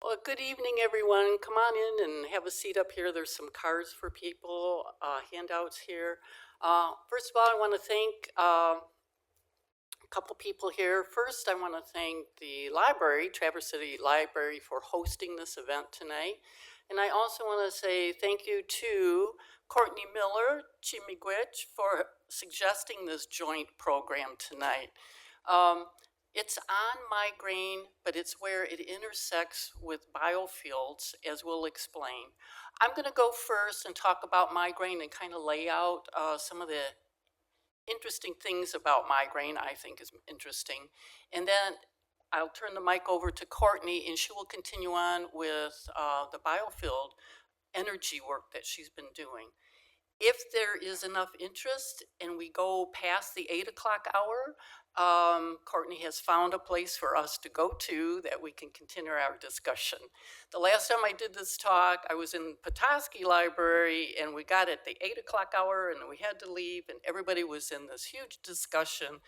Well, good evening, everyone. Come on in and have a seat up here. There's some cards for people, handouts here. First of all, I want to thank a couple people here. First, I want to thank the library, Traverse City Library, for hosting this event tonight. And I also want to say thank you to Courtney Miller, Chimigwich, for suggesting this joint program tonight. It's on migraine, but it's where it intersects with biofields, as we'll explain. I'm going to go first and talk about migraine and kind of lay out some of the interesting things about migraine I think is interesting. And then I'll turn the mic over to Courtney, and she will continue on with the biofield energy work that she's been doing. If there is enough interest and we go past the 8 o'clock hour, Courtney has found a place for us to go to that we can continue our discussion. The last time I did this talk, I was in Petoskey Library, and we got at the 8 o'clock hour and we had to leave, and everybody was in this huge discussion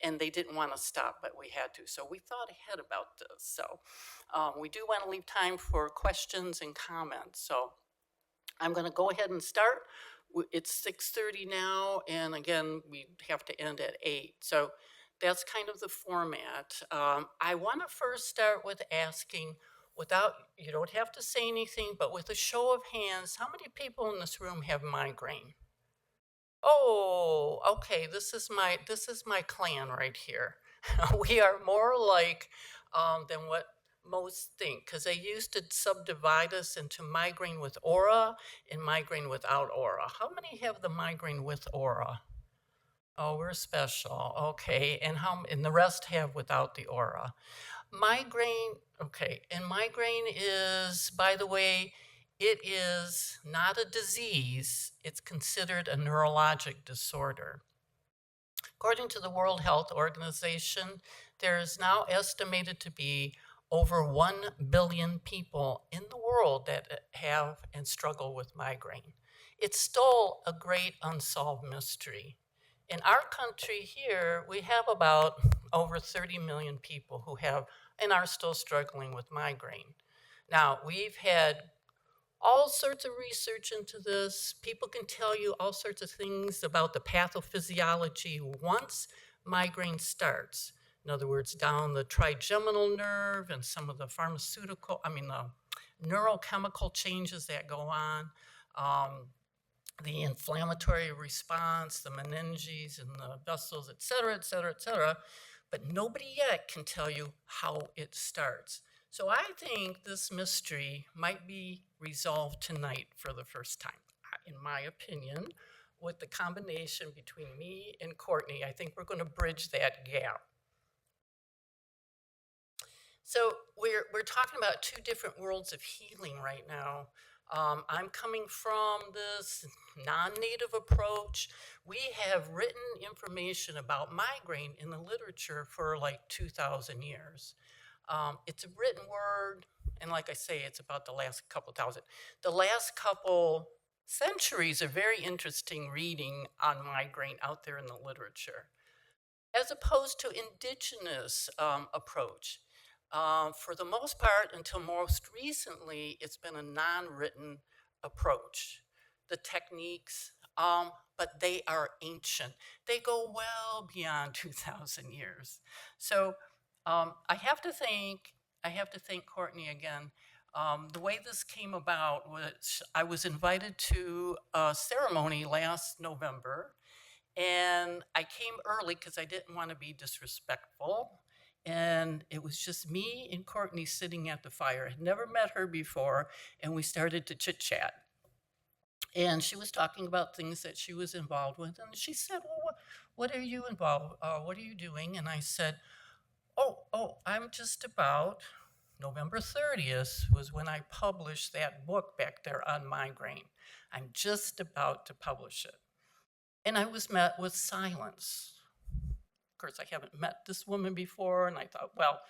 and they didn't want to stop, but we had to. So we thought ahead about this. So we do want to leave time for questions and comments. So I'm going to go ahead and start. It's 6:30 now, and again, we have to end at 8. So that's kind of the format. I want to first start with asking, you don't have to say anything, but with a show of hands, how many people in this room have migraine? Oh, okay, this is my clan right here. We are more alike than what most think, because they used to subdivide us into migraine with aura and migraine without aura. How many have the migraine with aura? Oh, we're special. Okay, and the rest have without the aura. Migraine, okay, and migraine is, by the way, it is not a disease. It's considered a neurologic disorder. According to the World Health Organization, there is now estimated to be over 1 billion people in the world that have and struggle with migraine. It's still a great unsolved mystery. In our country here, we have about over 30 million people who have and are still struggling with migraine. Now, we've had all sorts of research into this. People can tell you all sorts of things about the pathophysiology once migraine starts. In other words, down the trigeminal nerve and some of the the neurochemical changes that go on, the inflammatory response, the meninges and the vessels, et cetera, et cetera, et cetera. But nobody yet can tell you how it starts. So I think this mystery might be resolved tonight for the first time, in my opinion, with the combination between me and Courtney. I think we're going to bridge that gap. So we're talking about two different worlds of healing right now. I'm coming from this non-native approach. We have written information about migraine in the literature for like 2,000 years. It's a written word, and like I say, it's about the last couple thousand. The last couple centuries are very interesting reading on migraine out there in the literature, as opposed to indigenous approach. For the most part, until most recently, it's been a non-written approach. The techniques, but they are ancient. They go well beyond 2,000 years. So I have to thank Courtney again. The way this came about was I was invited to a ceremony last November, and I came early because I didn't want to be disrespectful. And it was just me and Courtney sitting at the fire. I had never met her before, and we started to chit chat. And she was talking about things that she was involved with. And she said, well, what are you involved? What are you doing? And I said, I'm just about November 30th was when I published that book back there on migraine. I'm just about to publish it. And I was met with silence. Of course, I haven't met this woman before, and I thought, well,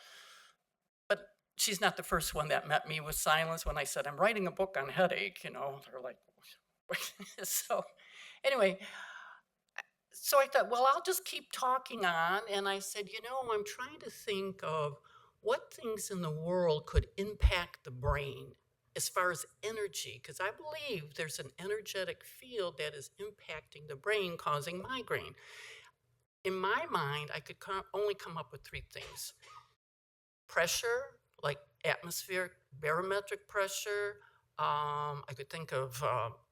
but she's not the first one that met me with silence when I said, I'm writing a book on headache, they're like, so anyway, so I thought, well, I'll just keep talking on. And I said, I'm trying to think of what things in the world could impact the brain as far as energy, because I believe there's an energetic field that is impacting the brain, causing migraine. In my mind, I could only come up with three things: pressure, like atmospheric barometric pressure. I could think of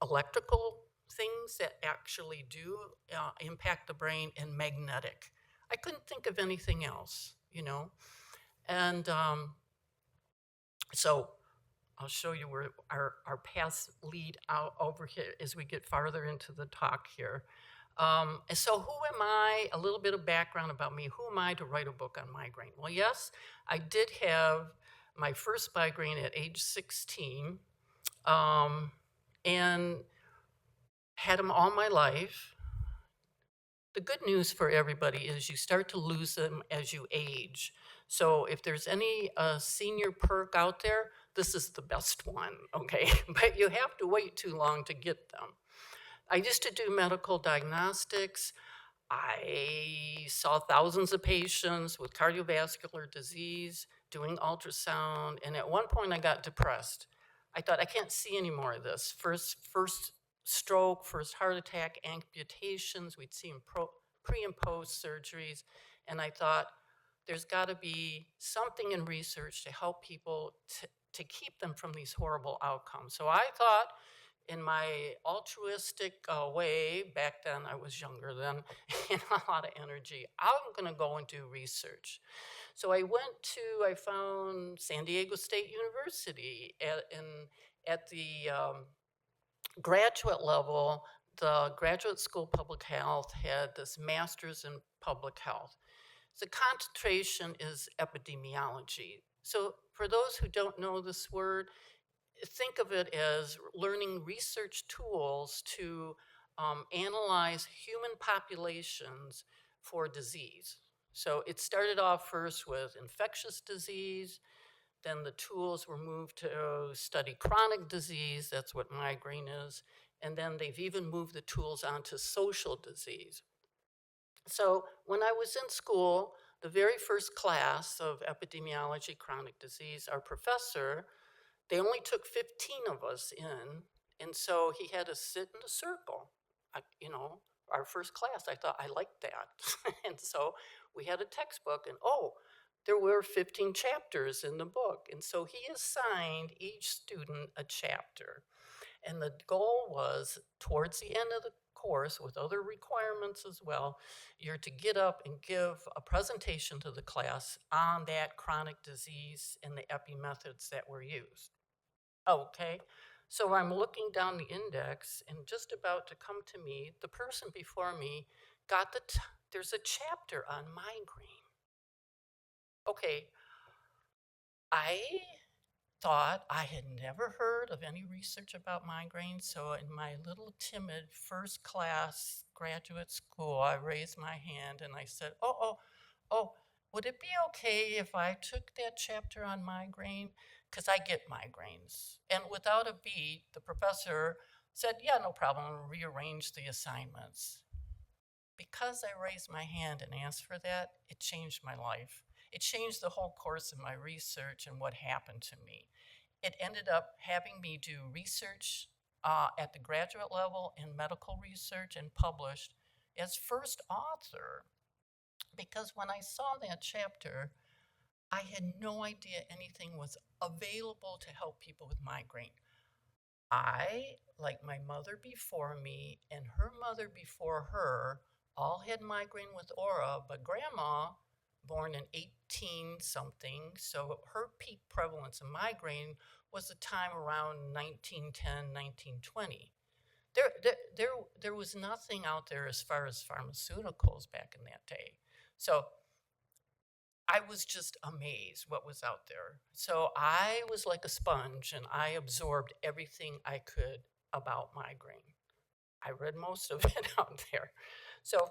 electrical things that actually do impact the brain, and magnetic. I couldn't think of anything else, you know? And so I'll show you where our paths lead out over here as we get farther into the talk here. And so who am I? A little bit of background about me. Who am I to write a book on migraine? Well, yes, I did have my first migraine at age 16, and had them all my life. The good news for everybody is you start to lose them as you age. So if there's any senior perk out there, this is the best one, okay? But you have to wait too long to get them. I used to do medical diagnostics. I saw thousands of patients with cardiovascular disease, doing ultrasound, and at one point I got depressed. I thought, I can't see any more of this. First stroke, first heart attack, amputations, we'd see in pre and post surgeries, and I thought, there's gotta be something in research to help people to keep them from these horrible outcomes. So I thought, in my altruistic way, back then I was younger then, and a lot of energy, I'm gonna go and do research. So I found San Diego State University at the graduate level. The Graduate School of Public Health had this master's in public health. The concentration is epidemiology. So for those who don't know this word, think of it as learning research tools to analyze human populations for disease. So it started off first with infectious disease, then the tools were moved to study chronic disease, that's what migraine is, and then they've even moved the tools onto social disease. So when I was in school, the very first class of epidemiology, chronic disease, our professor, they only took 15 of us in, and so he had us sit in a circle. Our first class, I thought, I liked that. And so we had a textbook, and there were 15 chapters in the book. And so he assigned each student a chapter. And the goal was, towards the end of the course, with other requirements as well, you're to get up and give a presentation to the class on that chronic disease and the epi methods that were used. Okay, so I'm looking down the index, and just about to come to me, the person before me got there's a chapter on migraine. Okay, I thought I had never heard of any research about migraine, so in my little timid first class graduate school, I raised my hand and I said, oh, would it be okay if I took that chapter on migraine? Because I get migraines. And without a beat, the professor said, yeah, no problem, and rearranged the assignments. Because I raised my hand and asked for that, it changed my life. It changed the whole course of my research and what happened to me. It ended up having me do research at the graduate level in medical research and published as first author. Because when I saw that chapter, I had no idea anything was available to help people with migraine. I, like my mother before me and her mother before her, all had migraine with aura, but grandma, born in 18-something, so her peak prevalence of migraine was the time around 1910, 1920. There was nothing out there as far as pharmaceuticals back in that day. So I was just amazed what was out there. So I was like a sponge, and I absorbed everything I could about migraine. I read most of it out there. So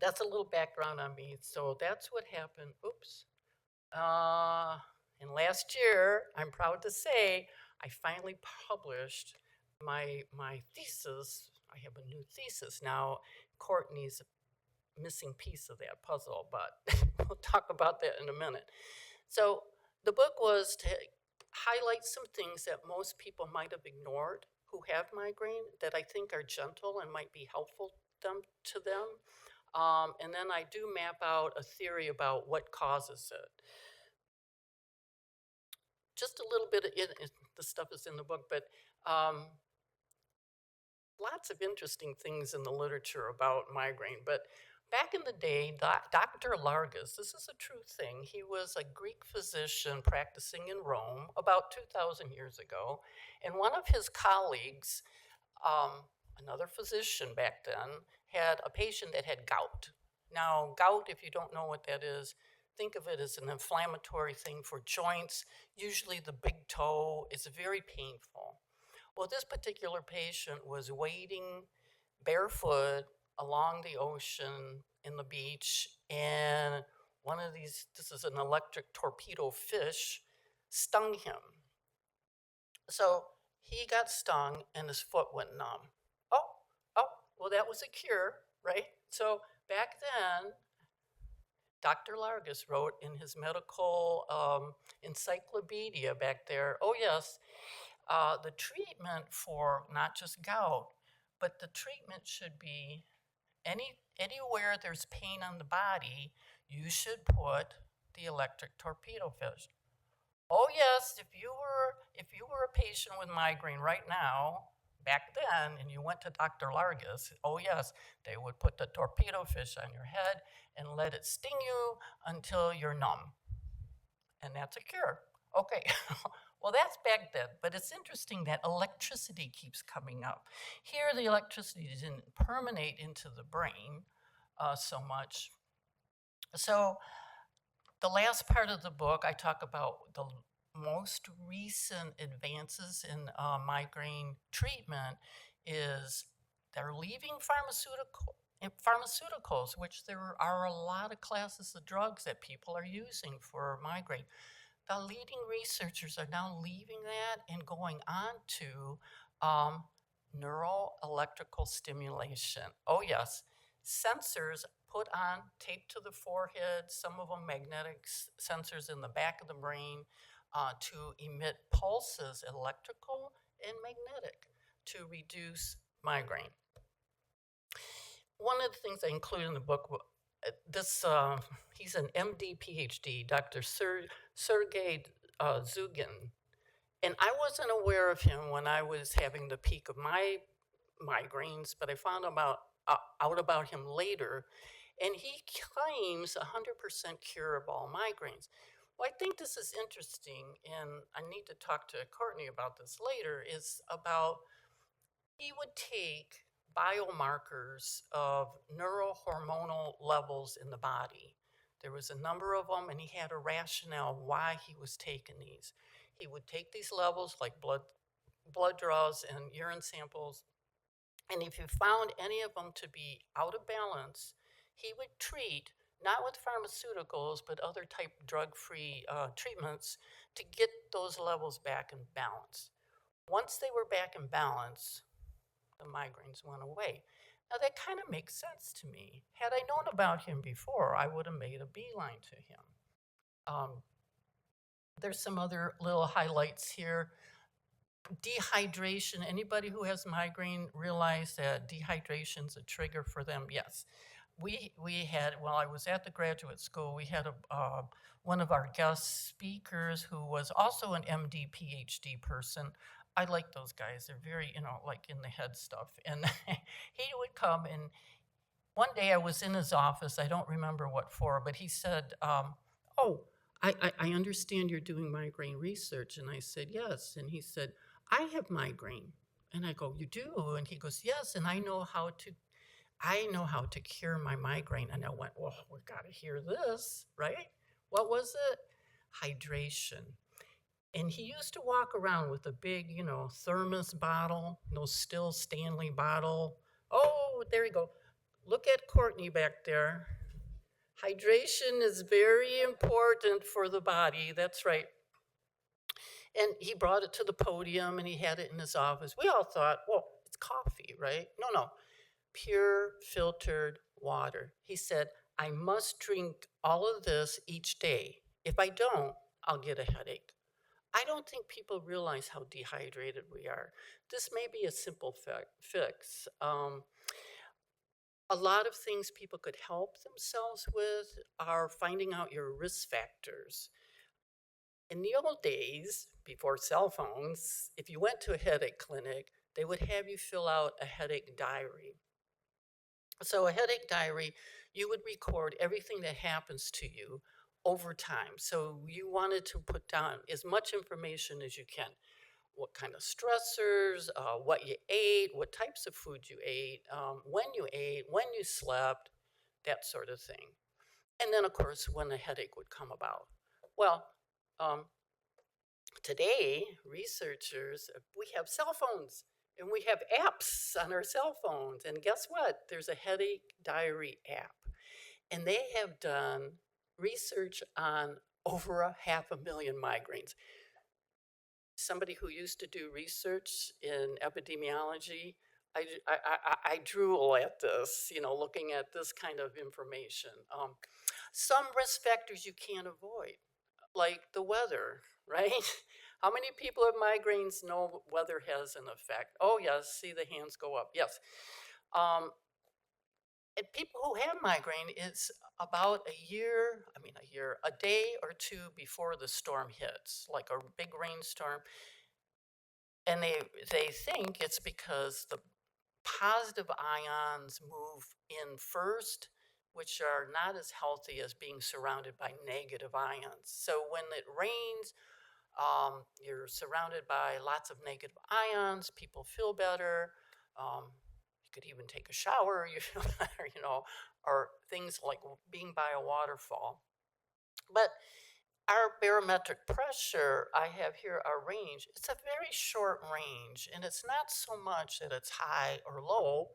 that's a little background on me. So that's what happened. Oops. And last year, I'm proud to say, I finally published my thesis. I have a new thesis now. Courtney's missing piece of that puzzle, but we'll talk about that in a minute. So the book was to highlight some things that most people might have ignored who have migraine that I think are gentle and might be helpful to them. And then I do map out a theory about what causes it. Just a little bit of the stuff is in the book, but lots of interesting things in the literature about migraine. But back in the day, Dr. Largus, this is a true thing, he was a Greek physician practicing in Rome about 2,000 years ago. And one of his colleagues, another physician back then, had a patient that had gout. Now, gout, if you don't know what that is, think of it as an inflammatory thing for joints. Usually the big toe is very painful. Well, this particular patient was wading barefoot along the ocean in the beach, and one of these, this is an electric torpedo fish, stung him. So he got stung and his foot went numb. Well, that was a cure, right? So back then, Dr. Largus wrote in his medical encyclopedia back there, oh yes, the treatment for not just gout, but the treatment should be anywhere there's pain on the body, you should put the electric torpedo fish. Oh yes, if you were a patient with migraine right now, back then, and you went to Dr. Largus, oh yes, they would put the torpedo fish on your head and let it sting you until you're numb. And that's a cure. Okay, well that's back then, but it's interesting that electricity keeps coming up. Here the electricity didn't permeate into the brain so much. So the last part of the book, I talk about the most recent advances in migraine treatment is they're leaving pharmaceuticals, which there are a lot of classes of drugs that people are using for migraine. The leading researchers are now leaving that and going on to neuroelectrical stimulation. Oh yes, sensors put on, taped to the forehead, some of them magnetic sensors in the back of the brain to emit pulses, electrical and magnetic, to reduce migraine. One of the things I include in the book, he's an MD, PhD, Dr. Sergei Zugin. And I wasn't aware of him when I was having the peak of my migraines, but I found out about him later. And he claims 100% cure of all migraines. Well, I think this is interesting, and I need to talk to Courtney about this later, is about he would take biomarkers of neurohormonal levels in the body. There was a number of them, and he had a rationale why he was taking these. He would take these levels like blood draws and urine samples, and if you found any of them to be out of balance, he would treat, not with pharmaceuticals, but other type drug-free treatments to get those levels back in balance. Once they were back in balance, the migraines went away. Now that kind of makes sense to me. Had I known about him before, I would have made a beeline to him. There's some other little highlights here. Dehydration. Anybody who has migraine realize that dehydration's a trigger for them? Yes. We had, while I was at the graduate school, we had one of our guest speakers who was also an MD, PhD person. I like those guys. They're very, like in the head stuff. And he would come, and one day I was in his office. I don't remember what for, but he said, oh, I understand you're doing migraine research. And I said, yes. And he said, I have migraine. And I go, you do? And he goes, yes. And I know how to cure my migraine. And I went, well, we got to hear this, right? What was it? Hydration. And he used to walk around with a big, thermos bottle, still Stanley bottle. Oh, there you go. Look at Courtney back there. Hydration is very important for the body. That's right. And he brought it to the podium and he had it in his office. We all thought, well, it's coffee, right? No. Pure filtered water. He said, I must drink all of this each day. If I don't, I'll get a headache. I don't think people realize how dehydrated we are. This may be a simple fix. A lot of things people could help themselves with are finding out your risk factors. In the old days, before cell phones, if you went to a headache clinic, they would have you fill out a headache diary. So, a headache diary, you would record everything that happens to you over time. So, you wanted to put down as much information as you can. What kind of stressors, what you ate, what types of food you ate, when you slept, that sort of thing. And then, of course, when a headache would come about. Well, um, today, researchers, we have cell phones and we have apps on our cell phones. And guess what? There's a headache diary app. And they have done research on over 500,000 migraines. Somebody who used to do research in epidemiology, I drool at this, looking at this kind of information. Some risk factors you can't avoid, like the weather, right? How many people have migraines know weather has an effect? Oh, yes, see the hands go up. Yes. And people who have migraine, it's about a day or two before the storm hits, like a big rainstorm. And they think it's because the positive ions move in first, which are not as healthy as being surrounded by negative ions. So when it rains, you're surrounded by lots of negative ions. People feel better. You could even take a shower, you feel better, or things like being by a waterfall. But our barometric pressure, I have here our range. It's a very short range, and it's not so much that it's high or low,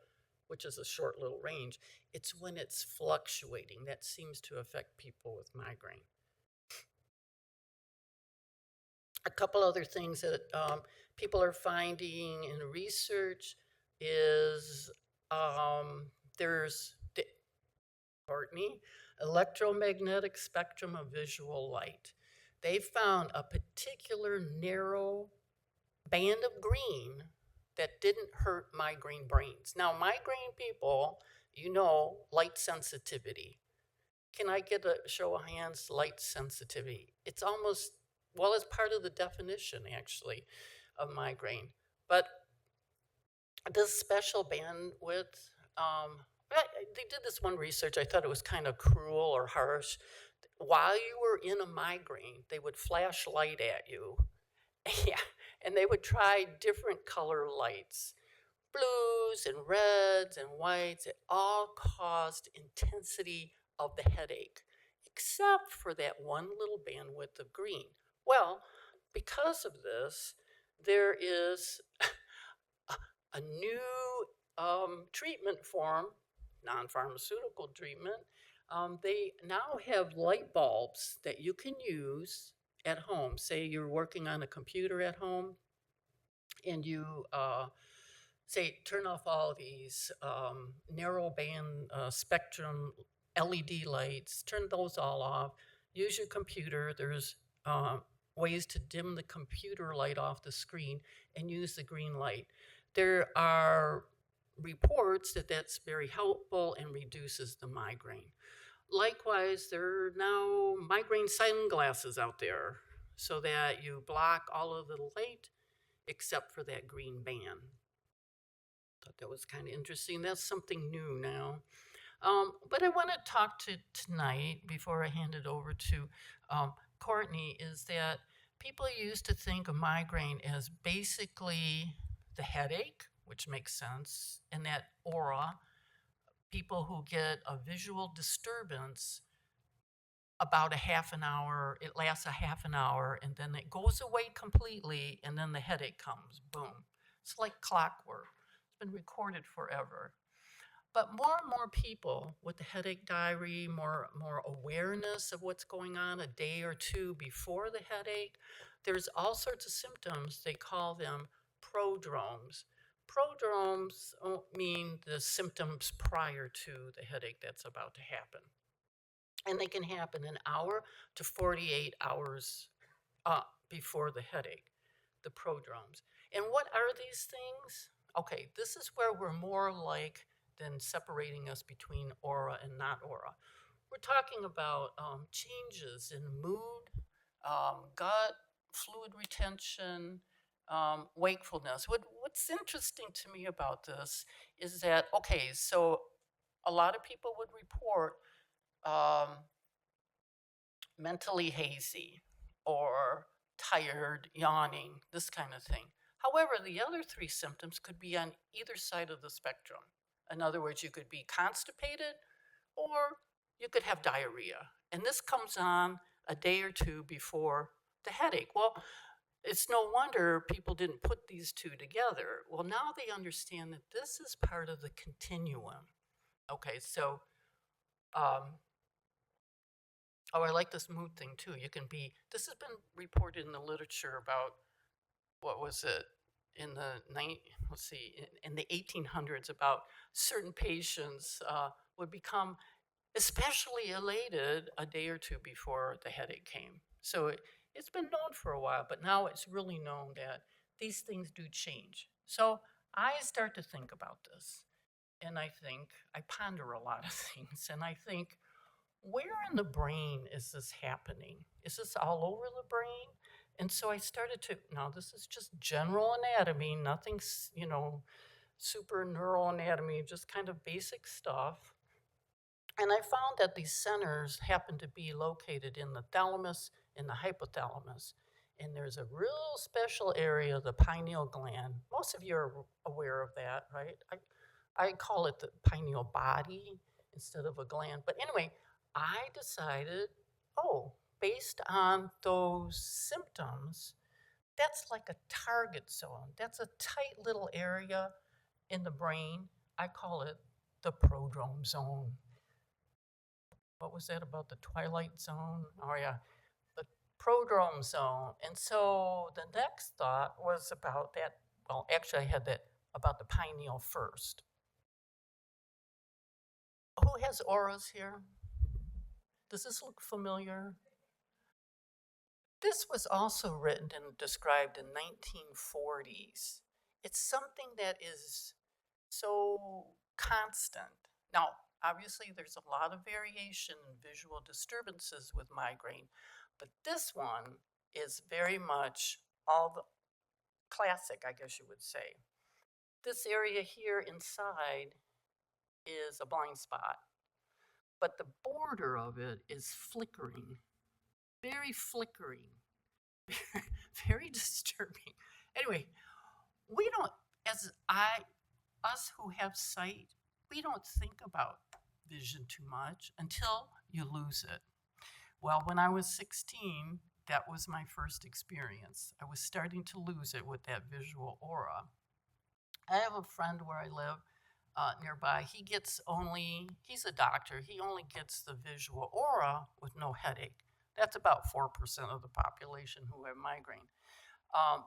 which is a short little range. It's when it's fluctuating that seems to affect people with migraine. A couple other things that people are finding in research is there's Courtney, electromagnetic spectrum of visual light. They found a particular narrow band of green that didn't hurt migraine brains. Now, migraine people, light sensitivity. Can I get a show of hands, light sensitivity? It's almost, well, it's part of the definition, actually, of migraine. But this special bandwidth, they did this one research. I thought it was kind of cruel or harsh. While you were in a migraine, they would flash light at you. Yeah, and they would try different color lights, blues and reds and whites. It all caused intensity of the headache, except for that one little bandwidth of green. Well, because of this, there is a new treatment form, non-pharmaceutical treatment. They now have light bulbs that you can use at home. Say you're working on a computer at home and you say turn off all these narrow band spectrum LED lights, turn those all off, use your computer. There's ways to dim the computer light off the screen and use the green light. There are reports that that's very helpful and reduces the migraine. Likewise, there are now migraine sunglasses out there so that you block all of the light except for that green band. Thought that was kind of interesting. That's something new now. But I want to talk to tonight before I hand it over to Courtney is that people used to think of migraine as basically the headache, which makes sense, and that aura. People who get a visual disturbance about a half an hour, it lasts a half an hour, and then it goes away completely, and then the headache comes, boom. It's like clockwork. It's been recorded forever. But more and more people with the headache diary, more awareness of what's going on a day or two before the headache. There's all sorts of symptoms. They call them prodromes. prodromes mean the symptoms prior to the headache that's about to happen. And they can happen an hour to 48 hours before the headache, the prodromes. And what are these things? Okay, this is where we're more alike than separating us between aura and not aura. We're talking about changes in mood, gut, fluid retention, wakefulness. What's interesting to me about this is that, okay, so a lot of people would report um, mentally hazy or tired, yawning, this kind of thing. However, the other three symptoms could be on either side of the spectrum. In other words, you could be constipated or you could have diarrhea. And this comes on a day or two before the headache. Well, it's no wonder people didn't put these two together. Well, now they understand that this is part of the continuum. Okay, so oh, I like this mood thing too. This has been reported in the literature about, what was it, in the 1800s, about certain patients would become especially elated a day or two before the headache came. So it's been known for a while, but now it's really known that these things do change. So I start to think about this, and I ponder a lot of things, and I think, where in the brain is this happening? Is this all over the brain? And so I started to, now this is just general anatomy, nothing, super neural anatomy, just kind of basic stuff. And I found that these centers happen to be located in the thalamus and the hypothalamus. And there's a real special area, the pineal gland. Most of you are aware of that, right? I call it the pineal body instead of a gland. But anyway, I decided, based on those symptoms, that's like a target zone. That's a tight little area in the brain. I call it the prodrome zone. What was that about the twilight zone? Oh, yeah, the prodrome zone. And so the next thought was about that. Well, actually, I had that about the pineal first. Who has auras here? Does this look familiar? This was also written and described in 1940s. It's something that is so constant. Now, obviously, there's a lot of variation in visual disturbances with migraine, but this one is very much all the classic, I guess you would say. This area here inside is a blind spot, but the border of it is flickering, very flickering, very disturbing. Anyway, we don't, us who have sight, we don't think about vision too much until you lose it. Well, when I was 16, that was my first experience. I was starting to lose it with that visual aura. I have a friend where I live nearby. He's a doctor. He only gets the visual aura with no headache. That's about 4% of the population who have migraine.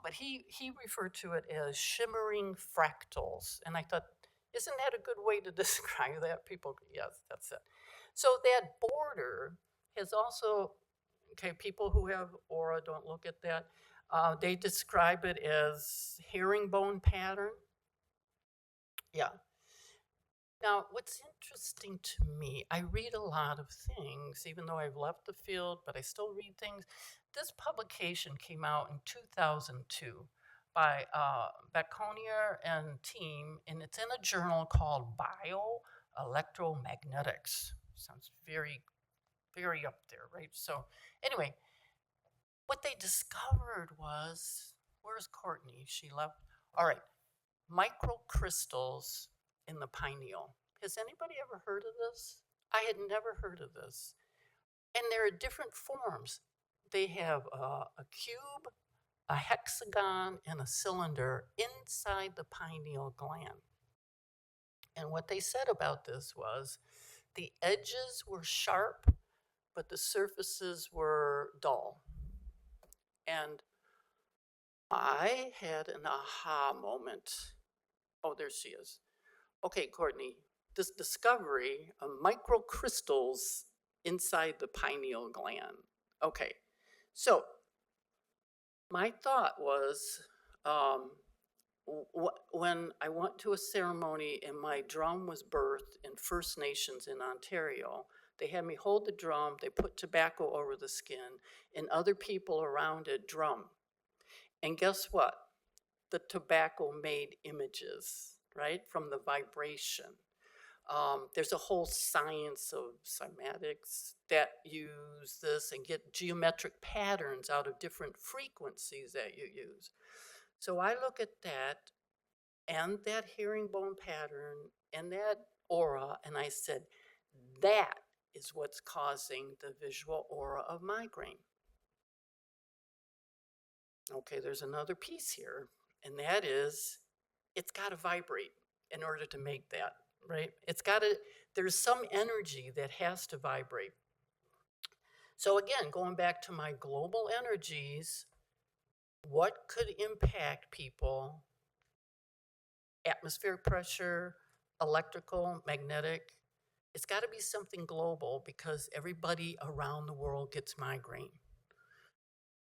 But he referred to it as shimmering fractals. And I thought, isn't that a good way to describe that? People, yes, that's it. So that border has also, okay, people who have aura don't look at that. They describe it as herringbone pattern. Yeah. Now, what's interesting to me, I read a lot of things, even though I've left the field, but I still read things. This publication came out in 2002 by Baconier and team, and it's in a journal called Bioelectromagnetics. Sounds very, very up there, right? So anyway, what they discovered was, where's Courtney? She left. All right, microcrystals in the pineal. Has anybody ever heard of this? I had never heard of this. And there are different forms. They have a cube, a hexagon, and a cylinder inside the pineal gland. And what they said about this was the edges were sharp, but the surfaces were dull. And I had an aha moment. Oh, there she is. Okay, Courtney, this discovery of microcrystals inside the pineal gland. Okay, so my thought was, when I went to a ceremony and my drum was birthed in First Nations in Ontario, they had me hold the drum, they put tobacco over the skin, and other people around it drum. And guess what? The tobacco made images, right, from the vibration. There's a whole science of cymatics that use this and get geometric patterns out of different frequencies that you use. So I look at that and that herringbone pattern and that aura, and I said, that is what's causing the visual aura of migraine. Okay, there's another piece here, and that is it's got to vibrate in order to make that, right? There's some energy that has to vibrate. So again, going back to my global energies, what could impact people? Atmospheric pressure, electrical, magnetic. It's got to be something global because everybody around the world gets migraine.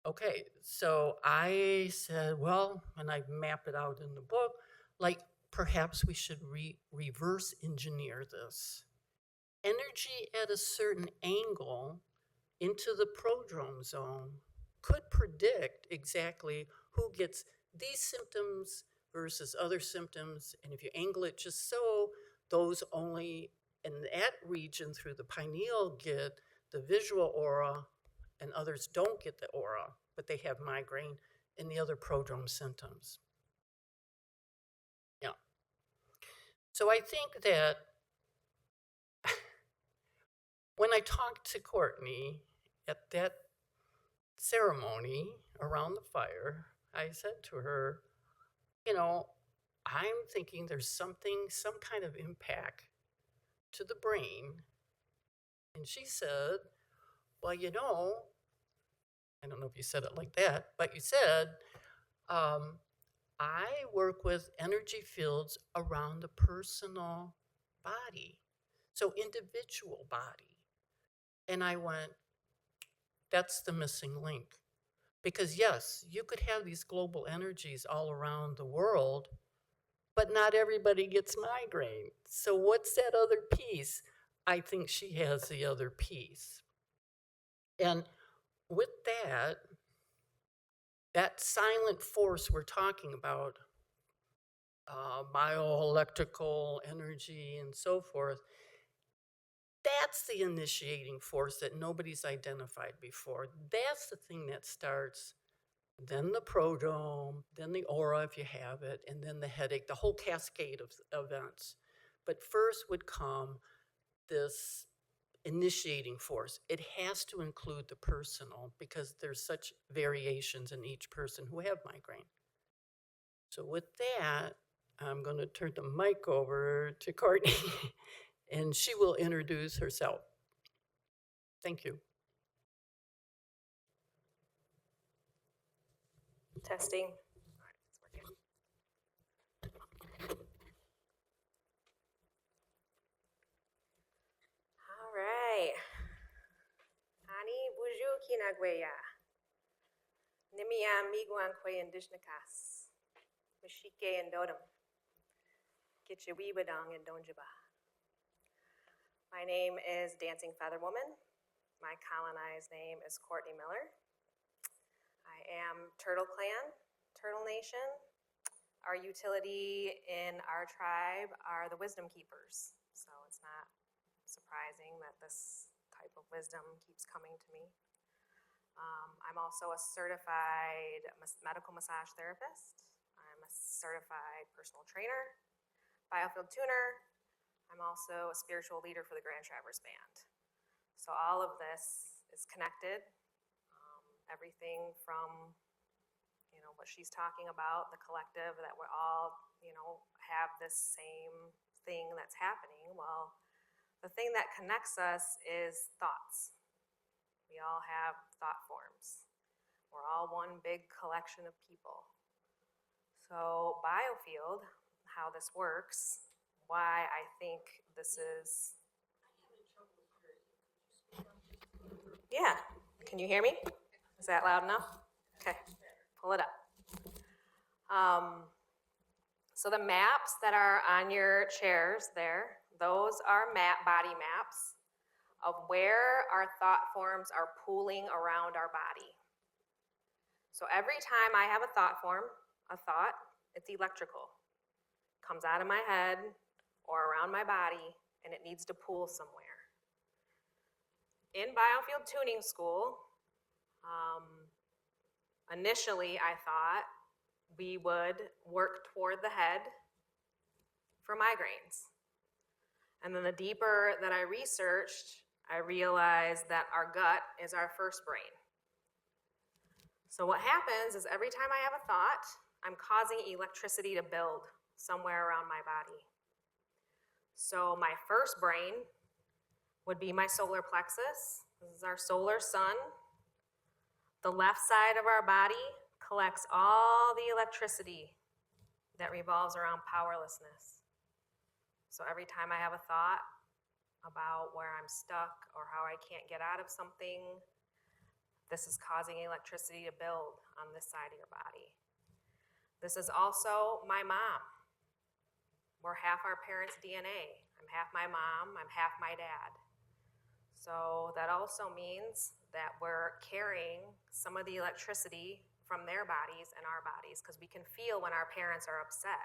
Okay, so I said, well, and I map it out in the book, like perhaps we should reverse engineer this. Energy at a certain angle into the prodrome zone could predict exactly who gets these symptoms versus other symptoms. And if you angle it just so, those only in that region through the pineal get the visual aura and others don't get the aura, but they have migraine and the other prodrome symptoms. Yeah. So I think that when I talked to Courtney at that ceremony around the fire, I said to her, I'm thinking there's some kind of impact to the brain. And she said, well, I don't know if you said it like that, but you said, I work with energy fields around the personal body, so individual body. And I went, that's the missing link. Because yes, you could have these global energies all around the world, but not everybody gets migraine. So what's that other piece? I think she has the other piece. And with that silent force we're talking about, bioelectrical energy and so forth, that's the initiating force that nobody's identified before. That's the thing that starts, then the prodrome, then the aura if you have it, and then the headache, the whole cascade of events. But first would come this initiating force. It has to include the personal because there's such variations in each person who have migraine. So with that, I'm going to turn the mic over to Courtney and she will introduce herself. Thank you. Testing. All right, it's working. All right. Ani buju kinagweya. Nimiya miguan kwe indishnakas. Mishike and dodum. Kitchewiwadong and donjaba. My name is Dancing Feather Woman. My colonized name is Courtney Miller. I am Turtle Clan, Turtle Nation. Our utility in our tribe are the wisdom keepers. So it's not surprising that this type of wisdom keeps coming to me. I'm also a certified medical massage therapist. I'm a certified personal trainer, biofield tuner. I'm also a spiritual leader for the Grand Traverse Band. So all of this is connected. Everything from what she's talking about, the collective, that we all, have this same thing that's happening. Well, the thing that connects us is thoughts. We all have thought forms. We're all one big collection of people. So Biofield, how this works, why I think this is. Yeah, can you hear me? Is that loud enough? Okay, pull it up. So the maps that are on your chairs there, those are body maps of where our thought forms are pooling around our body. So every time I have a thought form, a thought, it's electrical. Comes out of my head or around my body, and it needs to pool somewhere. In Biofield Tuning School, initially I thought we would work toward the head for migraines. And then the deeper that I researched, I realized that our gut is our first brain. So what happens is every time I have a thought, I'm causing electricity to build somewhere around my body. So my first brain would be my solar plexus. This is our solar sun. The left side of our body collects all the electricity that revolves around powerlessness. So every time I have a thought about where I'm stuck or how I can't get out of something, this is causing electricity to build on this side of your body. This is also my mom. We're half our parents' DNA. I'm half my mom, I'm half my dad. So that also means that we're carrying some of the electricity from their bodies and our bodies, because we can feel when our parents are upset.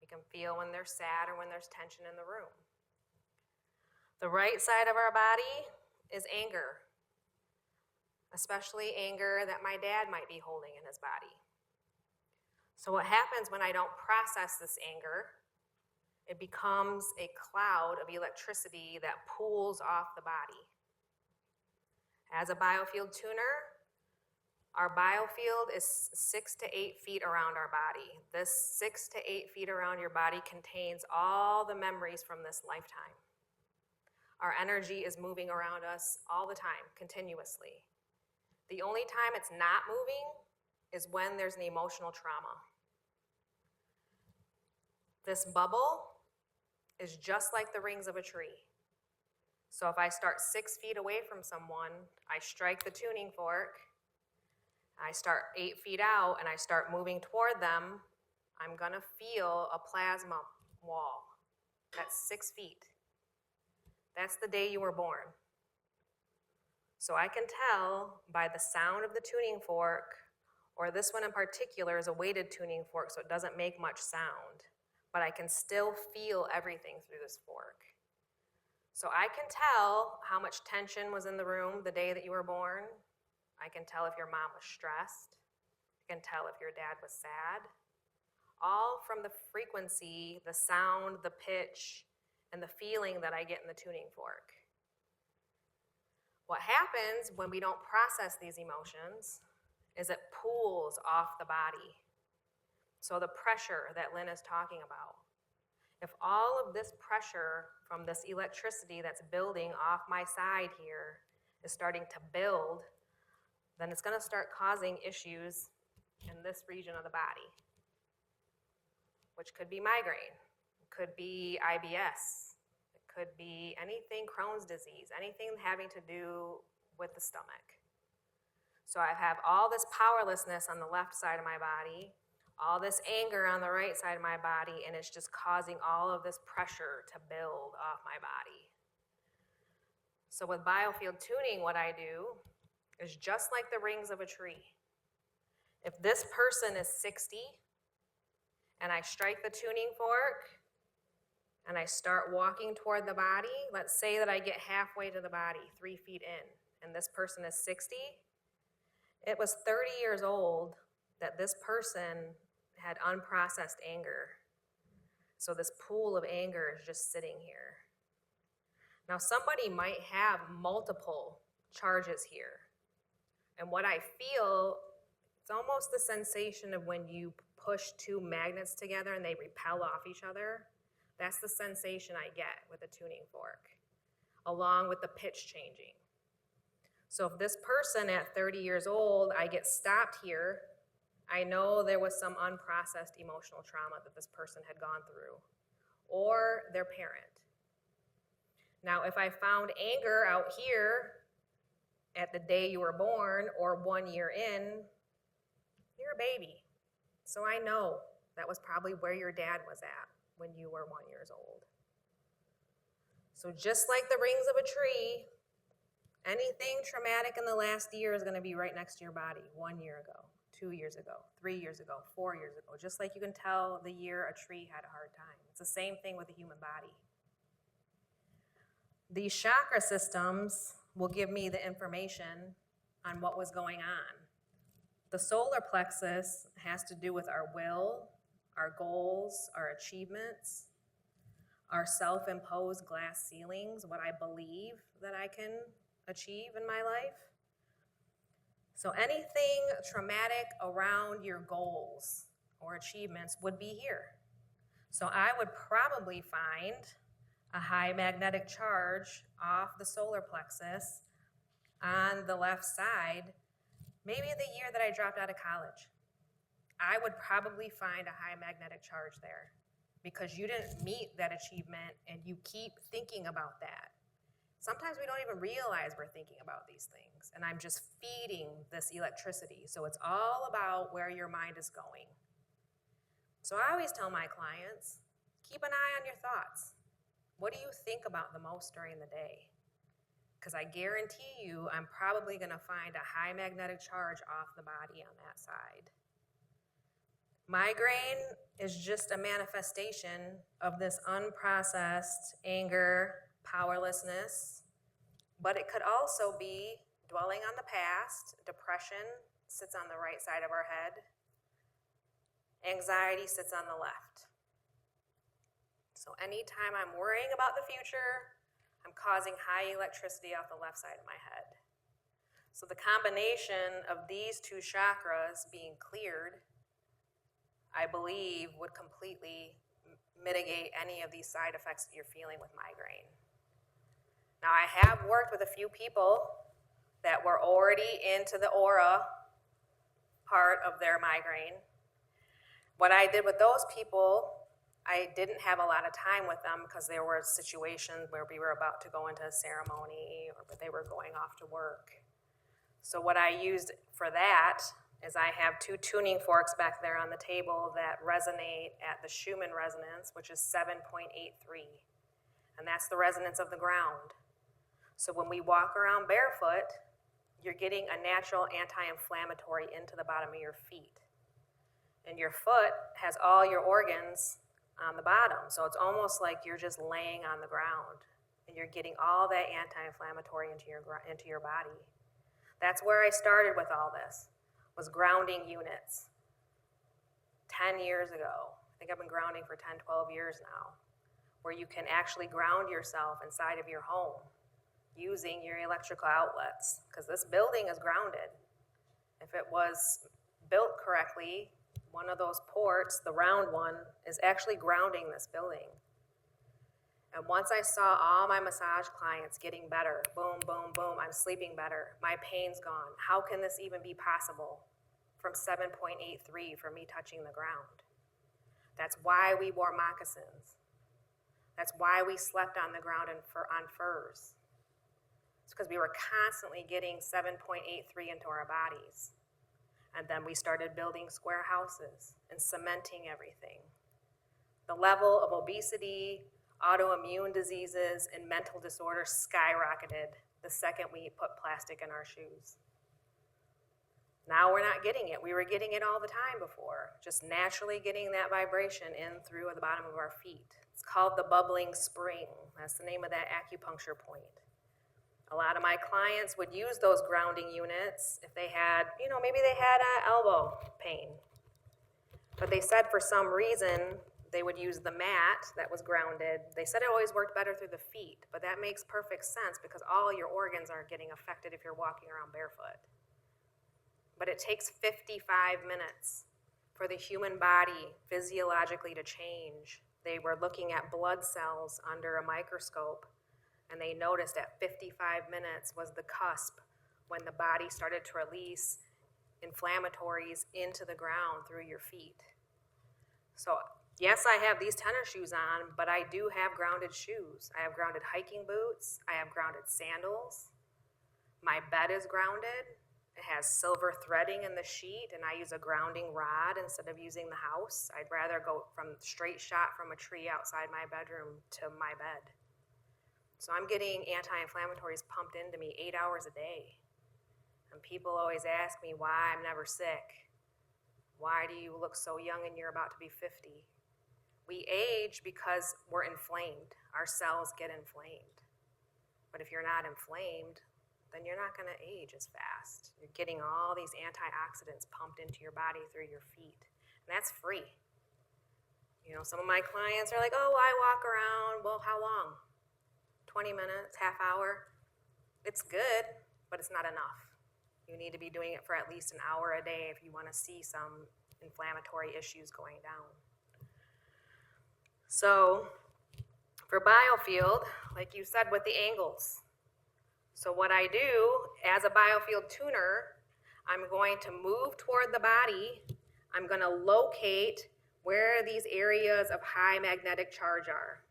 We can feel when they're sad or when there's tension in the room. The right side of our body is anger, especially anger that my dad might be holding in his body. So what happens when I don't process this anger, it becomes a cloud of electricity that pools off the body. As a biofield tuner, our biofield is 6 to 8 feet around our body. This 6 to 8 feet around your body contains all the memories from this lifetime. Our energy is moving around us all the time, continuously. The only time it's not moving is when there's an emotional trauma. This bubble is just like the rings of a tree. So if I start 6 feet away from someone, I strike the tuning fork, I start 8 feet out and I start moving toward them, I'm gonna feel a plasma wall. That's 6 feet. That's the day you were born. So I can tell by the sound of the tuning fork, or this one in particular is a weighted tuning fork, so it doesn't make much sound, but I can still feel everything through this fork. So I can tell how much tension was in the room the day that you were born. I can tell if your mom was stressed. I can tell if your dad was sad. All from the frequency, the sound, the pitch, and the feeling that I get in the tuning fork. What happens when we don't process these emotions is it pools off the body. So the pressure that Lynn is talking about. If all of this pressure from this electricity that's building off my side here is starting to build, then it's gonna start causing issues in this region of the body, which could be migraine, it could be IBS, it could be anything Crohn's disease, anything having to do with the stomach. So I have all this powerlessness on the left side of my body, all this anger on the right side of my body, and it's just causing all of this pressure to build off my body. So with biofield tuning, what I do is just like the rings of a tree. If this person is 60 and I strike the tuning fork and I start walking toward the body, let's say that I get halfway to the body, 3 feet in, and this person is 60, it was 30 years old that this person had unprocessed anger. So this pool of anger is just sitting here. Now somebody might have multiple charges here. And what I feel, it's almost the sensation of when you push two magnets together and they repel off each other. That's the sensation I get with a tuning fork, along with the pitch changing. So if this person at 30 years old, I get stopped here I know there was some unprocessed emotional trauma that this person had gone through, or their parent. Now, if I found anger out here at the day you were born or 1 year in, you're a baby. So I know that was probably where your dad was at when you were 1 year old. So just like the rings of a tree, anything traumatic in the last year is going to be right next to your body 1 year ago, 2 years ago, 3 years ago, 4 years ago, just like you can tell the year a tree had a hard time. It's the same thing with the human body. These chakra systems will give me the information on what was going on. The solar plexus has to do with our will, our goals, our achievements, our self-imposed glass ceilings, what I believe that I can achieve in my life. So anything traumatic around your goals or achievements would be here. So I would probably find a high magnetic charge off the solar plexus on the left side, maybe the year that I dropped out of college. I would probably find a high magnetic charge there because you didn't meet that achievement and you keep thinking about that. Sometimes we don't even realize we're thinking about these things, and I'm just feeding this electricity. So it's all about where your mind is going. So I always tell my clients, keep an eye on your thoughts. What do you think about the most during the day? Because I guarantee you I'm probably going to find a high magnetic charge off the body on that side. Migraine is just a manifestation of this unprocessed anger, powerlessness, but it could also be dwelling on the past. Depression sits on the right side of our head. Anxiety sits on the left. So anytime I'm worrying about the future, I'm causing high electricity off the left side of my head. So the combination of these two chakras being cleared, I believe, would completely mitigate any of these side effects that you're feeling with migraine. Now, I have worked with a few people that were already into the aura part of their migraine. What I did with those people, I didn't have a lot of time with them because there were situations where we were about to go into a ceremony or they were going off to work. So what I used for that is I have 2 tuning forks back there on the table that resonate at the Schumann resonance, which is 7.83. And that's the resonance of the ground. So when we walk around barefoot, you're getting a natural anti-inflammatory into the bottom of your feet. And your foot has all your organs on the bottom. So it's almost like you're just laying on the ground and you're getting all that anti-inflammatory into your body. That's where I started with all this, was grounding units 10 years ago. I think I've been grounding for 10, 12 years now, where you can actually ground yourself inside of your home using your electrical outlets, because this building is grounded. If it was built correctly, one of those ports, the round one, is actually grounding this building. And once I saw all my massage clients getting better, boom, boom, boom, I'm sleeping better, my pain's gone. How can this even be possible from 7.83 for me touching the ground? That's why we wore moccasins. That's why we slept on the ground on furs. It's because we were constantly getting 7.83 into our bodies. And then we started building square houses and cementing everything. The level of obesity, autoimmune diseases, and mental disorders skyrocketed the second we put plastic in our shoes. Now we're not getting it. We were getting it all the time before, just naturally getting that vibration in through the bottom of our feet. It's called the bubbling spring. That's the name of that acupuncture point. A lot of my clients would use those grounding units if they had, maybe they had elbow pain. But they said for some reason they would use the mat that was grounded. They said it always worked better through the feet, but that makes perfect sense because all your organs aren't getting affected if you're walking around barefoot. But it takes 55 minutes for the human body physiologically to change. They were looking at blood cells under a microscope, and they noticed at 55 minutes was the cusp when the body started to release inflammatories into the ground through your feet. So yes, I have these tennis shoes on, but I do have grounded shoes. I have grounded hiking boots. I have grounded sandals. My bed is grounded. It has silver threading in the sheet, and I use a grounding rod instead of using the house. I'd rather go from straight shot from a tree outside my bedroom to my bed. So I'm getting anti-inflammatories pumped into me 8 hours a day. And people always ask me why I'm never sick. Why do you look so young and you're about to be 50? We age because we're inflamed. Our cells get inflamed. But if you're not inflamed, then you're not going to age as fast. You're getting all these antioxidants pumped into your body through your feet. And that's free. You know, some of my clients are like, oh, I walk around. Well, how long? 20 minutes, half hour? It's good, but it's not enough. You need to be doing it for at least an hour a day if you want to see some inflammatory issues going down. So for Biofield, like you said with the angles, so what I do as a Biofield tuner, I'm going to move toward the body. I'm going to locate where these areas of high magnetic charge are,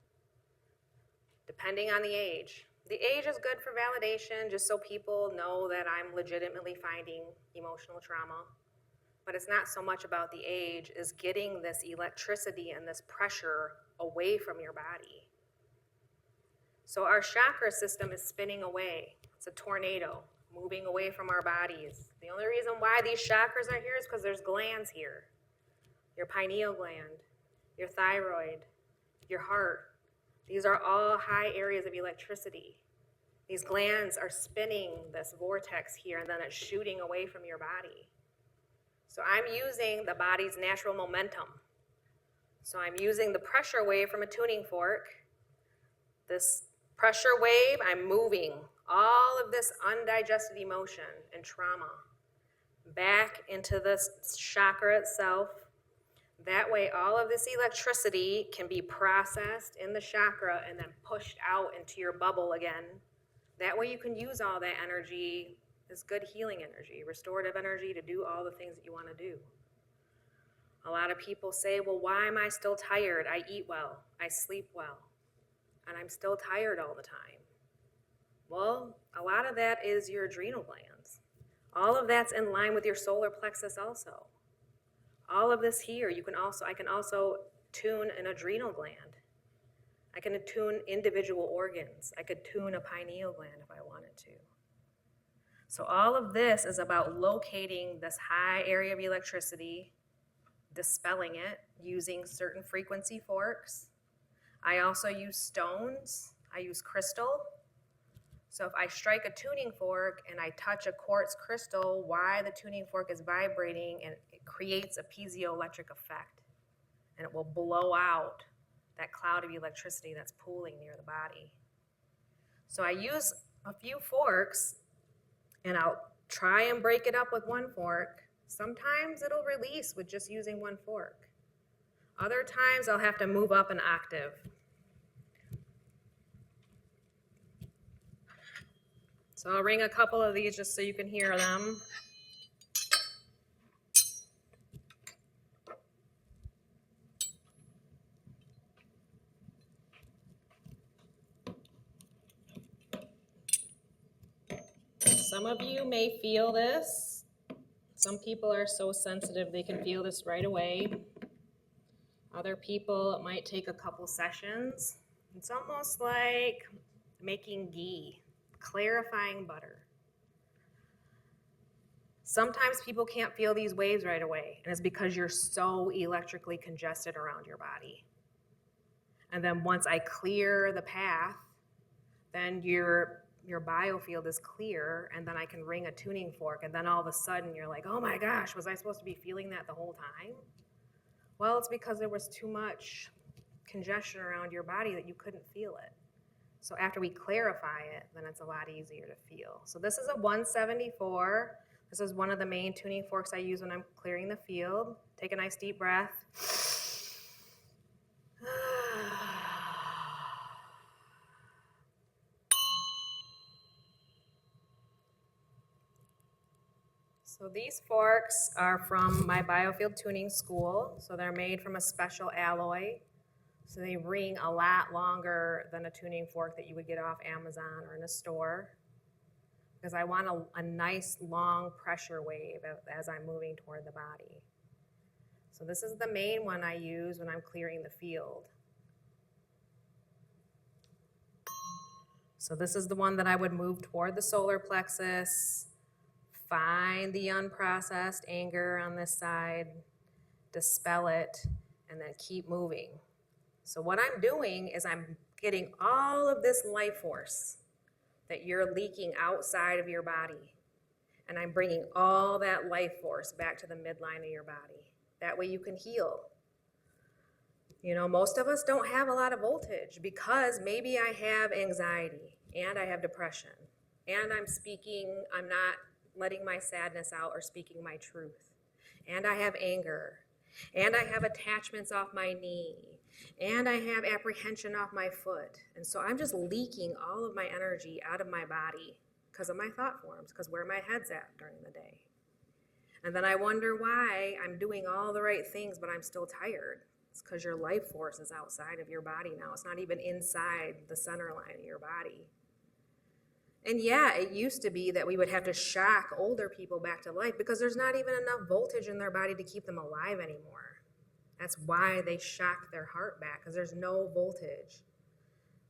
depending on the age. The age is good for validation, just so people know that I'm legitimately finding emotional trauma. But it's not so much about the age, is getting this electricity and this pressure away from your body. So our chakra system is spinning away. It's a tornado moving away from our bodies. The only reason why these chakras are here is because there's glands here. Your pineal gland, your thyroid, your heart. These are all high areas of electricity. These glands are spinning this vortex here, and then it's shooting away from your body. So I'm using the body's natural momentum. So I'm using the pressure wave from a tuning fork. This pressure wave, I'm moving all of this undigested emotion and trauma back into this chakra itself. That way, all of this electricity can be processed in the chakra and then pushed out into your bubble again. That way you can use all that energy as good healing energy, restorative energy to do all the things that you want to do. A lot of people say, well, why am I still tired? I eat well, I sleep well, and I'm still tired all the time. Well, a lot of that is your adrenal glands. All of that's in line with your solar plexus also. All of this here, I can also tune an adrenal gland. I can tune individual organs. I could tune a pineal gland if I wanted to. So all of this is about locating this high area of electricity, dispelling it using certain frequency forks. I also use stones. I use crystal. So if I strike a tuning fork and I touch a quartz crystal, why the tuning fork is vibrating, and it creates a piezoelectric effect. And it will blow out that cloud of electricity that's pooling near the body. So I use a few forks, and I'll try and break it up with one fork. Sometimes it'll release with just using one fork. Other times I'll have to move up an octave. So I'll ring a couple of these just so you can hear them. Some of you may feel this. Some people are so sensitive they can feel this right away. Other people, it might take a couple sessions. It's almost like making ghee, clarifying butter. Sometimes people can't feel these waves right away, and it's because you're so electrically congested around your body. And then once I clear the path, then your biofield is clear, and then I can ring a tuning fork, and then all of a sudden you're like, oh my gosh, was I supposed to be feeling that the whole time? Well, it's because there was too much congestion around your body that you couldn't feel it. So after we clarify it, then it's a lot easier to feel. So this is a 174. This is one of the main tuning forks I use when I'm clearing the field. Take a nice deep breath. So these forks are from my Biofield tuning school. So they're made from a special alloy. So they ring a lot longer than a tuning fork that you would get off Amazon or in a store. Because I want a nice long pressure wave as I'm moving toward the body. So this is the main one I use when I'm clearing the field. So this is the one that I would move toward the solar plexus, find the unprocessed anger on this side, dispel it, and then keep moving. So what I'm doing is I'm getting all of this life force that you're leaking outside of your body, and I'm bringing all that life force back to the midline of your body. That way you can heal. You know, most of us don't have a lot of voltage because maybe I have anxiety and I have depression and I'm not letting my sadness out or speaking my truth. And I have anger and I have attachments off my knee and I have apprehension off my foot. And so I'm just leaking all of my energy out of my body because of my thought forms, because where my head's at during the day. And then I wonder why I'm doing all the right things, but I'm still tired. It's because your life force is outside of your body now. It's not even inside the center line of your body. And yeah, it used to be that we would have to shock older people back to life because there's not even enough voltage in their body to keep them alive anymore. That's why they shock their heart back, because there's no voltage.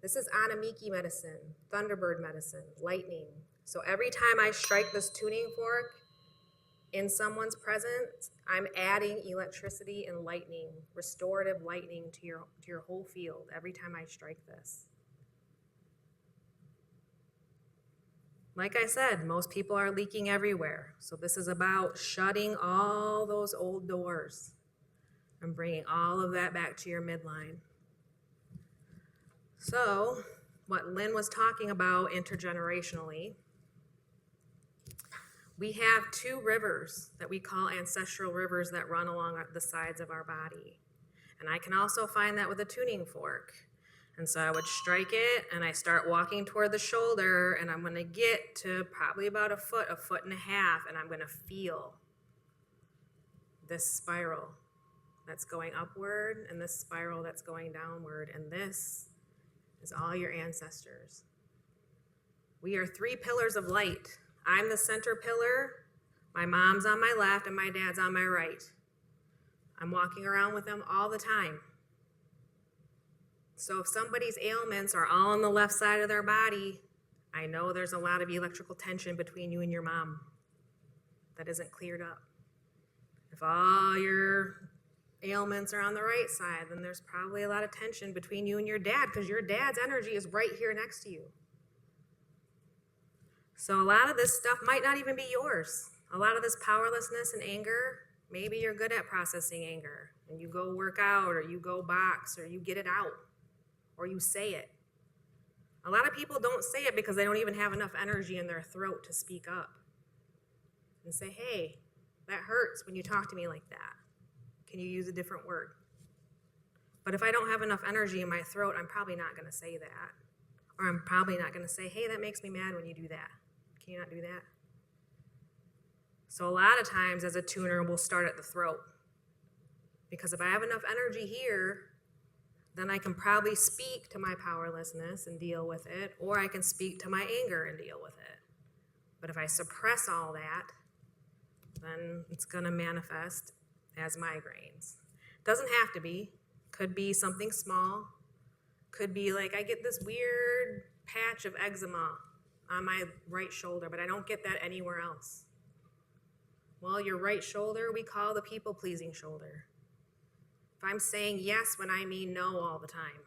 This is Anamiki medicine, Thunderbird medicine, lightning. So every time I strike this tuning fork in someone's presence, I'm adding electricity and lightning, restorative lightning to your whole field every time I strike this. Like I said, most people are leaking everywhere. So this is about shutting all those old doors and bringing all of that back to your midline. So what Lynn was talking about intergenerationally, we have two rivers that we call ancestral rivers that run along the sides of our body. And I can also find that with a tuning fork. And so I would strike it and I start walking toward the shoulder and I'm gonna get to probably about a foot and a half, and I'm gonna feel this spiral that's going upward and this spiral that's going downward. And this is all your ancestors. We are three pillars of light. I'm the center pillar, my mom's on my left, and my dad's on my right. I'm walking around with them all the time. So if somebody's ailments are all on the left side of their body, I know there's a lot of electrical tension between you and your mom that isn't cleared up. If all your ailments are on the right side, then there's probably a lot of tension between you and your dad because your dad's energy is right here next to you. So a lot of this stuff might not even be yours. A lot of this powerlessness and anger, maybe you're good at processing anger and you go work out or you go box or you get it out or you say it. A lot of people don't say it because they don't even have enough energy in their throat to speak up and say, hey, that hurts when you talk to me like that. Can you use a different word? But if I don't have enough energy in my throat, I'm probably not going to say that. Or I'm probably not going to say, hey, that makes me mad when you do that. Can you not do that? So a lot of times as a tuner, we'll start at the throat. Because if I have enough energy here, then I can probably speak to my powerlessness and deal with it, or I can speak to my anger and deal with it. But if I suppress all that, then it's going to manifest as migraines. Doesn't have to be. Could be something small. Could be like I get this weird patch of eczema on my right shoulder, but I don't get that anywhere else. Well, your right shoulder, we call the people-pleasing shoulder. If I'm saying yes when I mean no all the time,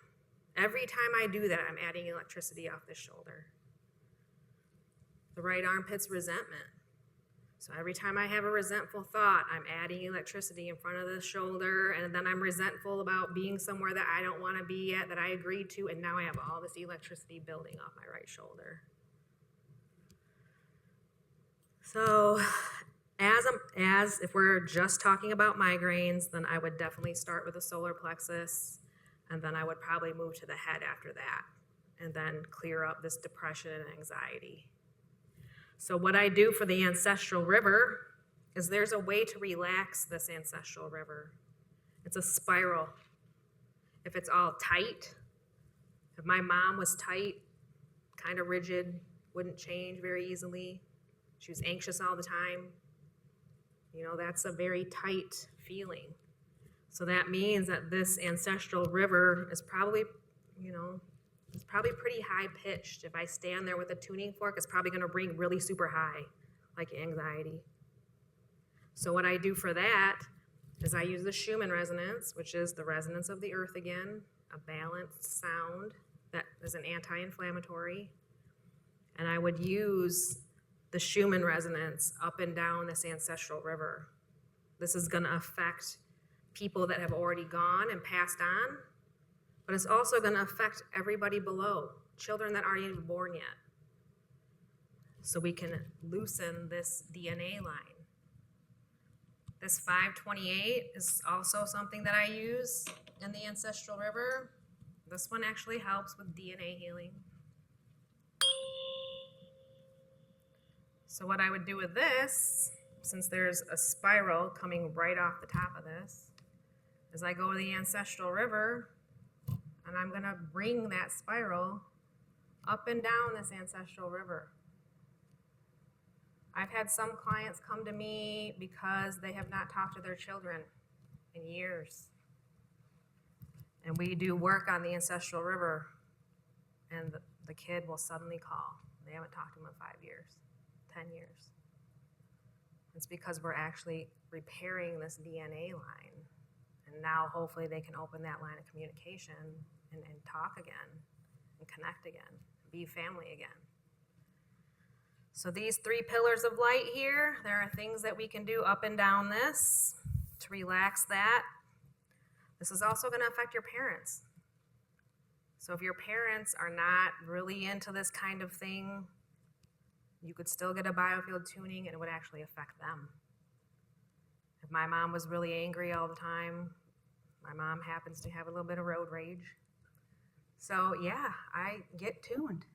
every time I do that, I'm adding electricity off this shoulder. The right armpit's resentment. So every time I have a resentful thought, I'm adding electricity in front of the shoulder, and then I'm resentful about being somewhere that I don't want to be at, that I agreed to, and now I have all this electricity building off my right shoulder. So as if we're just talking about migraines, then I would definitely start with the solar plexus, and then I would probably move to the head after that, and then clear up this depression and anxiety. So what I do for the ancestral river is there's a way to relax this ancestral river. It's a spiral. If it's all tight, if my mom was tight, kind of rigid, wouldn't change very easily, she was anxious all the time, you know, that's a very tight feeling. So that means that this ancestral river is probably, you know, it's probably pretty high pitched. If I stand there with a tuning fork, it's probably going to ring really super high, like anxiety. So what I do for that is I use the Schumann resonance, which is the resonance of the earth again, a balanced sound that is an anti-inflammatory. And I would use the Schumann resonance up and down this ancestral river. This is going to affect people that have already gone and passed on, but it's also going to affect everybody below, children that aren't even born yet. So we can loosen this DNA line. This 528 is also something that I use in the ancestral river. This one actually helps with DNA healing. So what I would do with this, since there's a spiral coming right off the top of this, is I go to the ancestral river and I'm gonna bring that spiral up and down this ancestral river. I've had some clients come to me because they have not talked to their children in years. And we do work on the ancestral river, and the kid will suddenly call. They haven't talked to him in 5 years, 10 years. It's because we're actually repairing this DNA line. And now hopefully they can open that line of communication and talk again and connect again, be family again. So these 3 pillars of light here, there are things that we can do up and down this to relax that. This is also going to affect your parents. So if your parents are not really into this kind of thing, you could still get a biofield tuning and it would actually affect them. If my mom was really angry all the time, my mom happens to have a little bit of road rage. So yeah, I get tuned.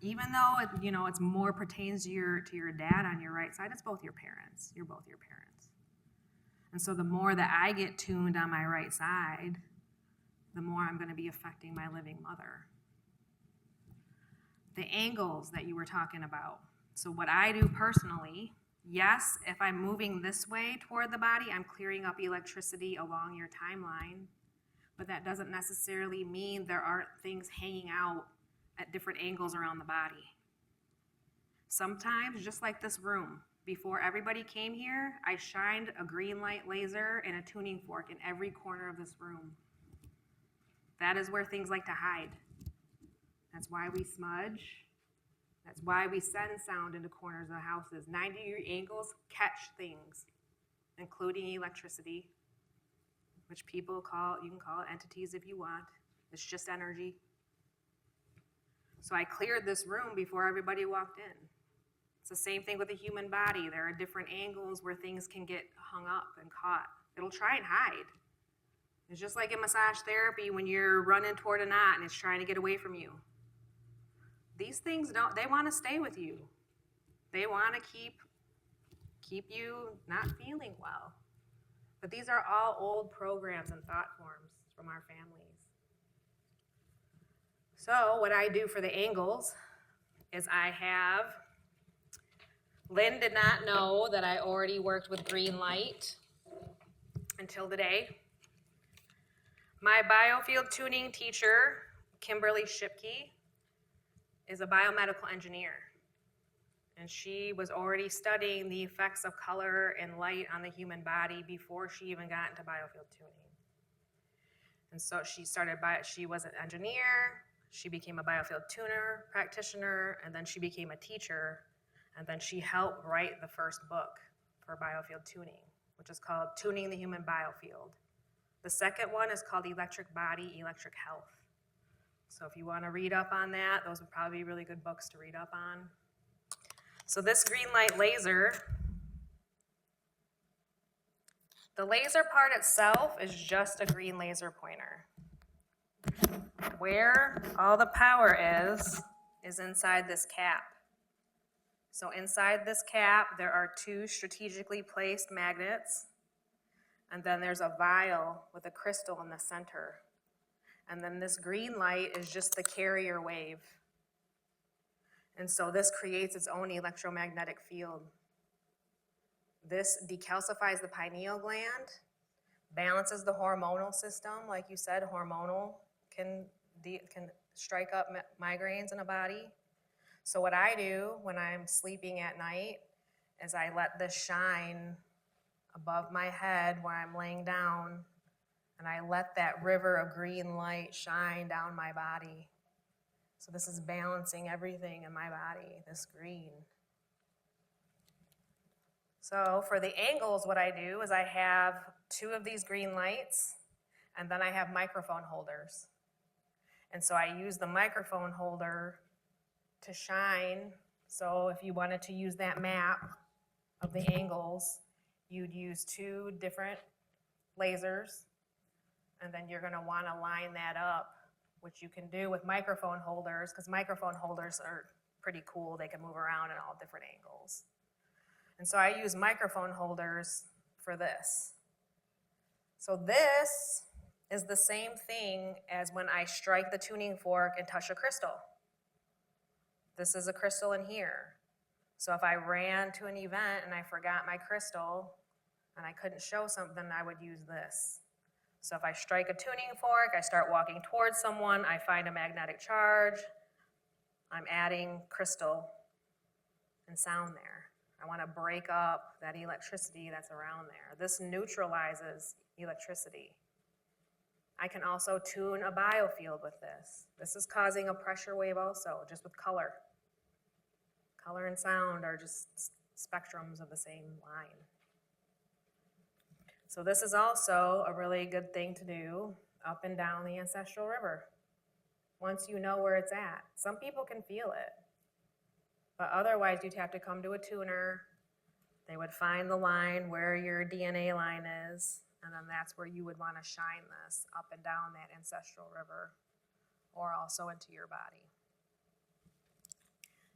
Even though it's more pertains to your dad on your right side, it's both your parents. You're both your parents. And so the more that I get tuned on my right side, the more I'm going to be affecting my living mother. The angles that you were talking about. So what I do personally, yes, if I'm moving this way toward the body, I'm clearing up electricity along your timeline, but that doesn't necessarily mean there aren't things hanging out at different angles around the body. Sometimes, just like this room, before everybody came here, I shined a green light laser and a tuning fork in every corner of this room. That is where things like to hide. That's why we smudge. That's why we send sound into corners of the houses. 90-degree angles catch things, including electricity, which you can call it entities if you want. It's just energy. So I cleared this room before everybody walked in. It's the same thing with the human body. There are different angles where things can get hung up and caught. It'll try and hide. It's just like in massage therapy when you're running toward a knot and it's trying to get away from you. These things they want to stay with you. They want to keep you not feeling well. But these are all old programs and thought forms from our families. So what I do for the angles is Lynn did not know that I already worked with green light until today. My biofield tuning teacher, Kimberly Shipke, is a biomedical engineer. And she was already studying the effects of color and light on the human body before she even got into biofield tuning. And so she was an engineer, she became a biofield tuner, practitioner, and then she became a teacher. And then she helped write the first book for biofield tuning, which is called Tuning the Human Biofield. The second one is called Electric Body, Electric Health. So if you want to read up on that, those would probably be really good books to read up on. So this green light laser, the laser part itself is just a green laser pointer. Where all the power is inside this cap. So inside this cap, there are 2 strategically placed magnets, and then there's a vial with a crystal in the center. And then this green light is just the carrier wave. And so this creates its own electromagnetic field. This decalcifies the pineal gland, balances the hormonal system. Like you said, hormonal can strike up migraines in a body. So what I do when I'm sleeping at night is I let this shine above my head where I'm laying down, and I let that river of green light shine down my body. So this is balancing everything in my body, this green. So for the angles, what I do is I have 2 of these green lights, and then I have microphone holders. And so I use the microphone holder to shine. So if you wanted to use that map of the angles, you'd use 2 different lasers, and then you're gonna wanna line that up, which you can do with microphone holders, because microphone holders are pretty cool. They can move around in all different angles. And so I use microphone holders for this. So this is the same thing as when I strike the tuning fork and touch a crystal. This is a crystal in here. So if I ran to an event and I forgot my crystal and I couldn't show something, I would use this. So if I strike a tuning fork, I start walking towards someone, I find a magnetic charge, I'm adding crystal and sound there. I want to break up that electricity that's around there. This neutralizes electricity. I can also tune a biofield with this. This is causing a pressure wave also, just with color. Color and sound are just spectrums of the same line. So this is also a really good thing to do up and down the ancestral river. Once you know where it's at. Some people can feel it, but otherwise you'd have to come to a tuner. They would find the line where your DNA line is, and then that's where you would want to shine this up and down that ancestral river, or also into your body.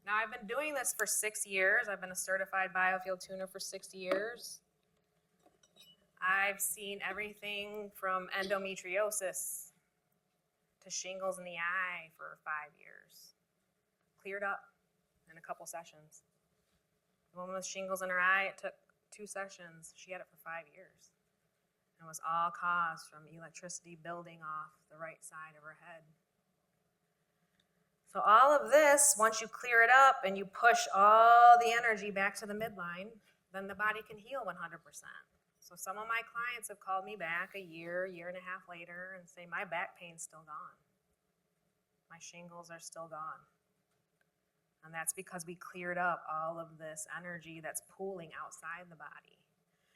Now I've been doing this for 6 years. I've been a certified biofield tuner for 6 years. I've seen everything from endometriosis to shingles in the eye for 5 years. Cleared up in a couple sessions. The woman with shingles in her eye, it took 2 sessions. She had it for 5 years. And it was all caused from electricity building off the right side of her head. So all of this, once you clear it up and you push all the energy back to the midline, then the body can heal 100%. So some of my clients have called me back a year, year and a half later and say, my back pain's still gone. My shingles are still gone. And that's because we cleared up all of this energy that's pooling outside the body.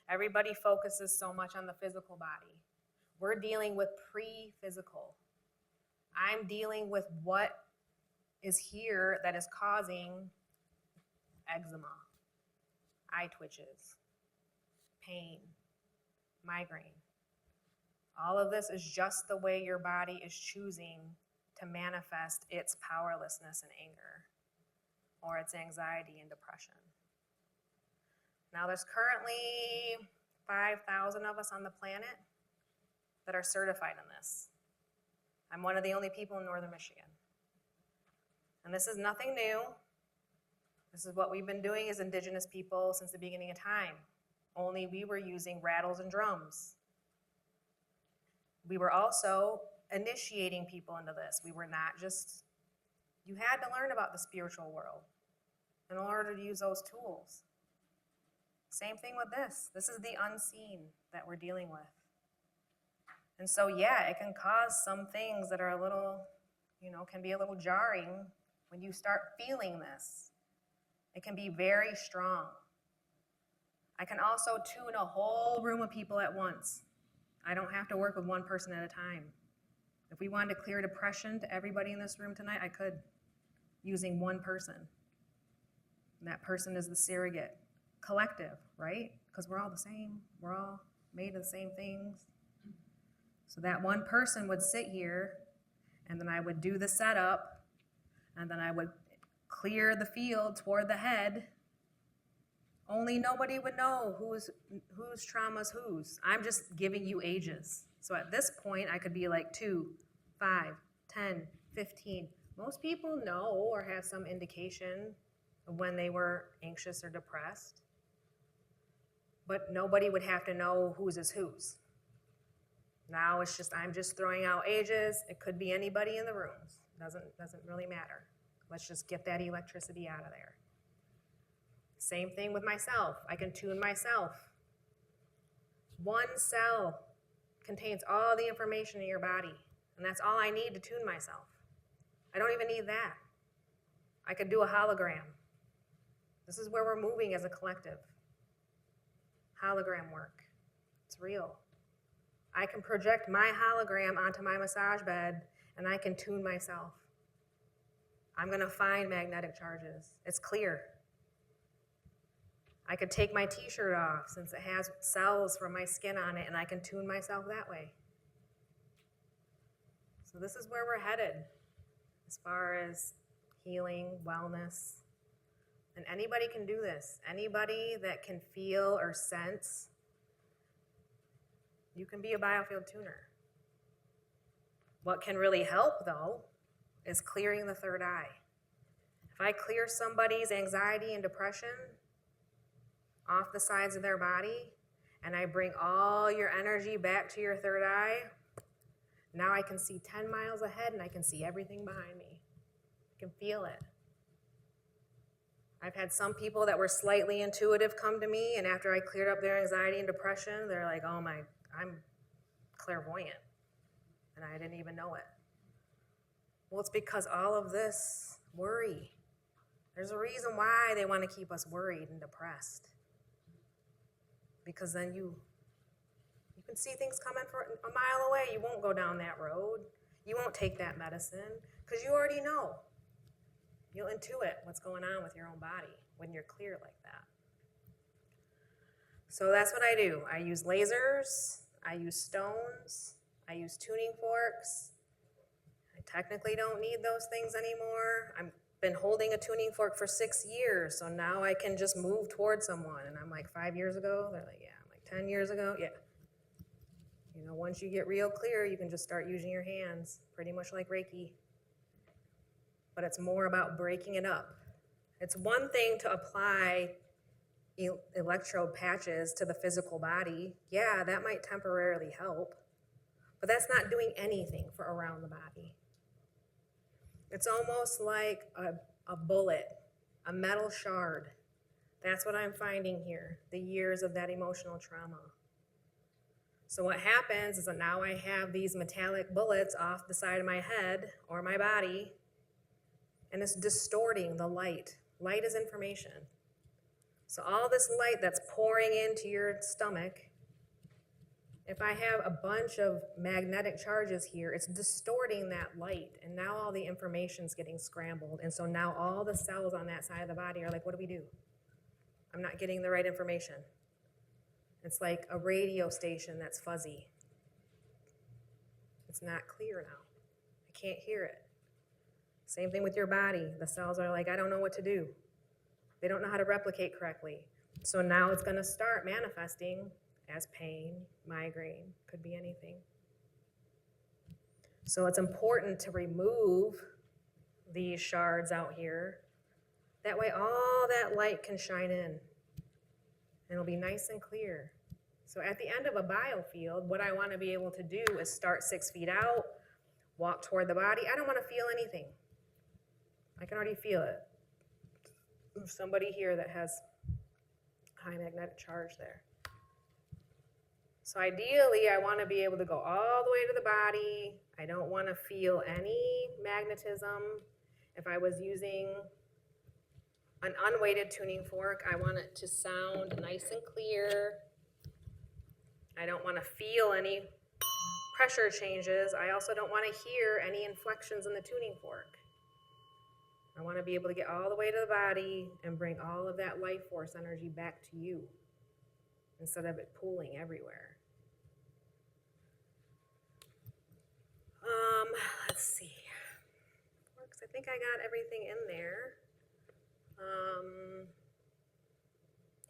Everybody focuses so much on the physical body. We're dealing with pre-physical. I'm dealing with what is here that is causing eczema, eye twitches, pain, migraine. All of this is just the way your body is choosing to manifest its powerlessness and anger, or its anxiety and depression. Now there's currently 5,000 of us on the planet that are certified in this. I'm one of the only people in Northern Michigan. And this is nothing new. This is what we've been doing as indigenous people since the beginning of time. Only we were using rattles and drums. We were also initiating people into this. We were not just, you had to learn about the spiritual world in order to use those tools. Same thing with this. This is the unseen that we're dealing with. And so, yeah, it can cause some things that are a little, can be a little jarring when you start feeling this. It can be very strong. I can also tune a whole room of people at once. I don't have to work with one person at a time. If we wanted to clear depression to everybody in this room tonight, I could, using one person. And that person is the surrogate. Collective, right? Because we're all the same. We're all made of the same things. So that one person would sit here, and then I would do the setup, and then I would clear the field toward the head, only nobody would know whose trauma's whose. I'm just giving you ages. So at this point, I could be like 2, 5, 10, 15. Most people know or have some indication of when they were anxious or depressed, but nobody would have to know whose is whose. Now it's just, I'm just throwing out ages. It could be anybody in the rooms. Doesn't really matter. Let's just get that electricity out of there. Same thing with myself. I can tune myself. One cell contains all the information in your body, and that's all I need to tune myself. I don't even need that. I could do a hologram. This is where we're moving as a collective. Hologram work. It's real. I can project my hologram onto my massage bed, and I can tune myself. I'm going to find magnetic charges. It's clear. I could take my t-shirt off since it has cells from my skin on it, and I can tune myself that way. So this is where we're headed as far as healing, wellness. And anybody can do this. Anybody that can feel or sense, you can be a biofield tuner. What can really help, though, is clearing the third eye. If I clear somebody's anxiety and depression off the sides of their body, and I bring all your energy back to your third eye, now I can see 10 miles ahead and I can see everything behind me. I can feel it. I've had some people that were slightly intuitive come to me, and after I cleared up their anxiety and depression, they're like, oh my, I'm clairvoyant, and I didn't even know it. Well, it's because all of this worry. There's a reason why they want to keep us worried and depressed. Because then you can see things coming for a mile away. You won't go down that road. You won't take that medicine because you already know. You'll intuit what's going on with your own body when you're clear like that. So that's what I do. I use lasers. I use stones. I use tuning forks. I technically don't need those things anymore. I've been holding a tuning fork for 6 years, so now I can just move towards someone. And I'm like, 5 years ago? They're like, yeah. I'm like, 10 years ago? Yeah. You know, once you get real clear, you can just start using your hands, pretty much like Reiki. But it's more about breaking it up. It's one thing to apply electrode patches to the physical body. Yeah, that might temporarily help, but that's not doing anything for around the body. It's almost like a bullet, a metal shard. That's what I'm finding here, the years of that emotional trauma. So what happens is that now I have these metallic bullets off the side of my head or my body, and it's distorting the light. Light is information. So all this light that's pouring into your stomach, if I have a bunch of magnetic charges here, it's distorting that light, and now all the information's getting scrambled, and so now all the cells on that side of the body are like, what do we do? I'm not getting the right information. It's like a radio station that's fuzzy. It's not clear now. I can't hear it. Same thing with your body. The cells are like, I don't know what to do. They don't know how to replicate correctly. So now it's going to start manifesting as pain, migraine, could be anything. So it's important to remove these shards out here. That way all that light can shine in. And it'll be nice and clear. So at the end of a biofield, what I want to be able to do is start 6 feet out, walk toward the body. I don't want to feel anything. I can already feel it. There's somebody here that has high magnetic charge there. So ideally, I want to be able to go all the way to the body. I don't want to feel any magnetism. If I was using an unweighted tuning fork, I want it to sound nice and clear. I don't want to feel any pressure changes. I also don't want to hear any inflections in the tuning fork. I want to be able to get all the way to the body and bring all of that life force energy back to you instead of it pooling everywhere. Let's see. Forks, I think I got everything in there.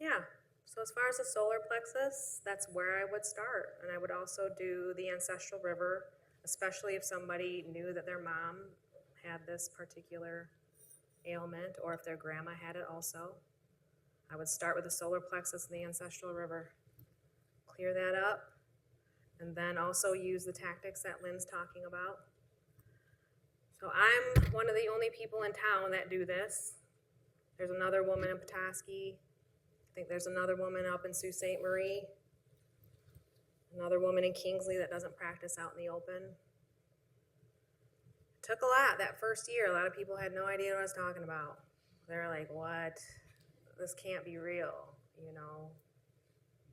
Yeah, so as far as the solar plexus, that's where I would start. And I would also do the ancestral river, especially if somebody knew that their mom had this particular ailment or if their grandma had it also. I would start with the solar plexus and the ancestral river, clear that up, and then also use the tactics that Lynn's talking about. So I'm one of the only people in town that do this. There's another woman in Petoskey. I think there's another woman up in Sault Ste. Marie. Another woman in Kingsley that doesn't practice out in the open. It took a lot that first year. A lot of people had no idea what I was talking about. They were like, what? This can't be real, you know?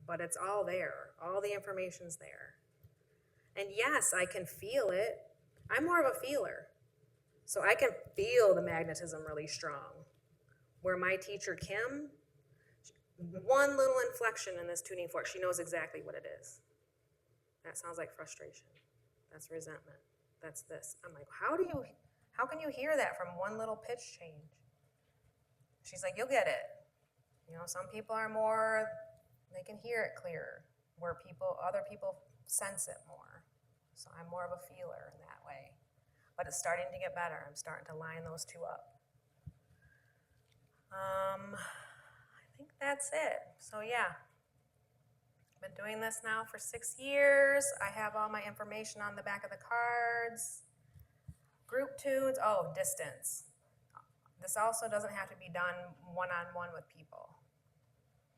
But it's all there. All the information's there. And yes, I can feel it. I'm more of a feeler. So I can feel the magnetism really strong. Where my teacher, Kim, one little inflection in this tuning fork, she knows exactly what it is. That sounds like frustration. That's resentment. That's this. I'm like, how can you hear that from one little pitch change? She's like, you'll get it. You know, some people are more, they can hear it clearer, where other people sense it more. So I'm more of a feeler in that way. But it's starting to get better. I'm starting to line those two up. I think that's it. So yeah, I've been doing this now for 6 years. I have all my information on the back of the cards. Group tunes, distance. This also doesn't have to be done one-on-one with people.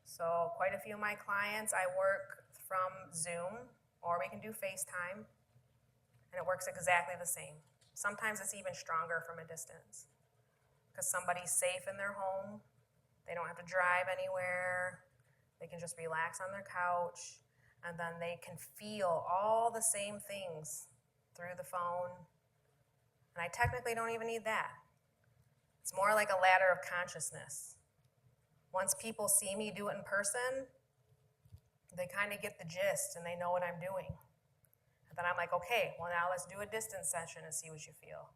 So quite a few of my clients, I work from Zoom, or we can do FaceTime, and it works exactly the same. Sometimes it's even stronger from a distance, because somebody's safe in their home. They don't have to drive anywhere. They can just relax on their couch, and then they can feel all the same things through the phone. And I technically don't even need that. It's more like a ladder of consciousness. Once people see me do it in person, they kind of get the gist and they know what I'm doing. And then I'm like, okay, well now let's do a distance session and see what you feel.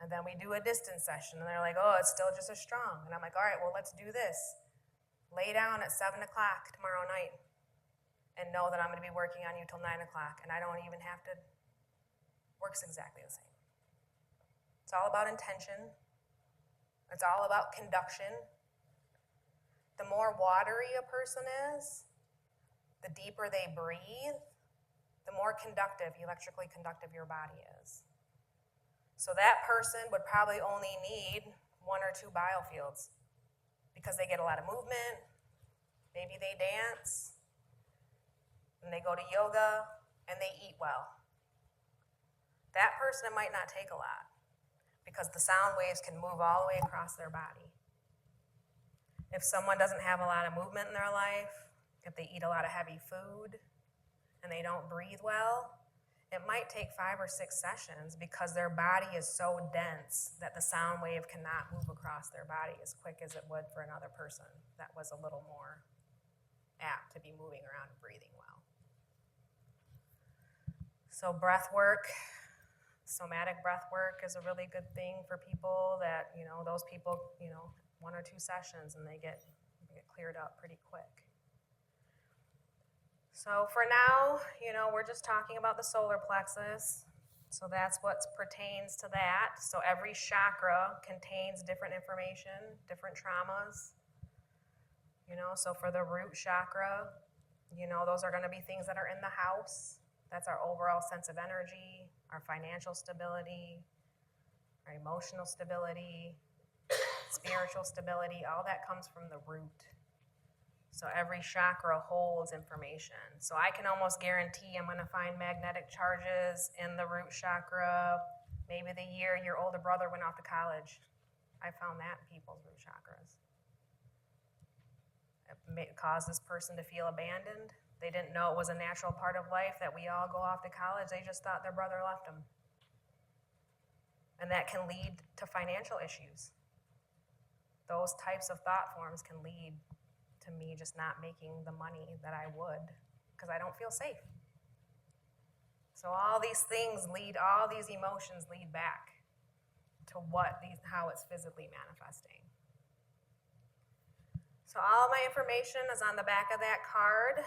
And then we do a distance session, and they're like, oh, it's still just as strong. And I'm like, all right, well, let's do this. Lay down at 7 o'clock tomorrow night and know that I'm going to be working on you till 9 o'clock, and I don't even have to. Works exactly the same. It's all about intention. It's all about conduction. The more watery a person is, the deeper they breathe, the more electrically conductive your body is. So that person would probably only need 1 or 2 biofields because they get a lot of movement, maybe they dance, and they go to yoga, and they eat well. That person might not take a lot because the sound waves can move all the way across their body. If someone doesn't have a lot of movement in their life, if they eat a lot of heavy food, and they don't breathe well, it might take 5 or 6 sessions because their body is so dense that the sound wave cannot move across their body as quick as it would for another person that was a little more apt to be moving around and breathing well. So breath work, somatic breath work is a really good thing for people that, those people, 1 or 2 sessions and they get cleared up pretty quick. So for now, we're just talking about the solar plexus. So that's what pertains to that. So every chakra contains different information, different traumas. So for the root chakra, those are going to be things that are in the house. That's our overall sense of energy, our financial stability, our emotional stability, spiritual stability. All that comes from the root. So every chakra holds information. So I can almost guarantee I'm going to find magnetic charges in the root chakra. Maybe the year your older brother went off to college. I found that in people's root chakras. It caused this person to feel abandoned. They didn't know it was a natural part of life that we all go off to college. They just thought their brother left them. And that can lead to financial issues. Those types of thought forms can lead to me just not making the money that I would because I don't feel safe. So all these things all these emotions lead back to how it's physically manifesting. So all my information is on the back of that card.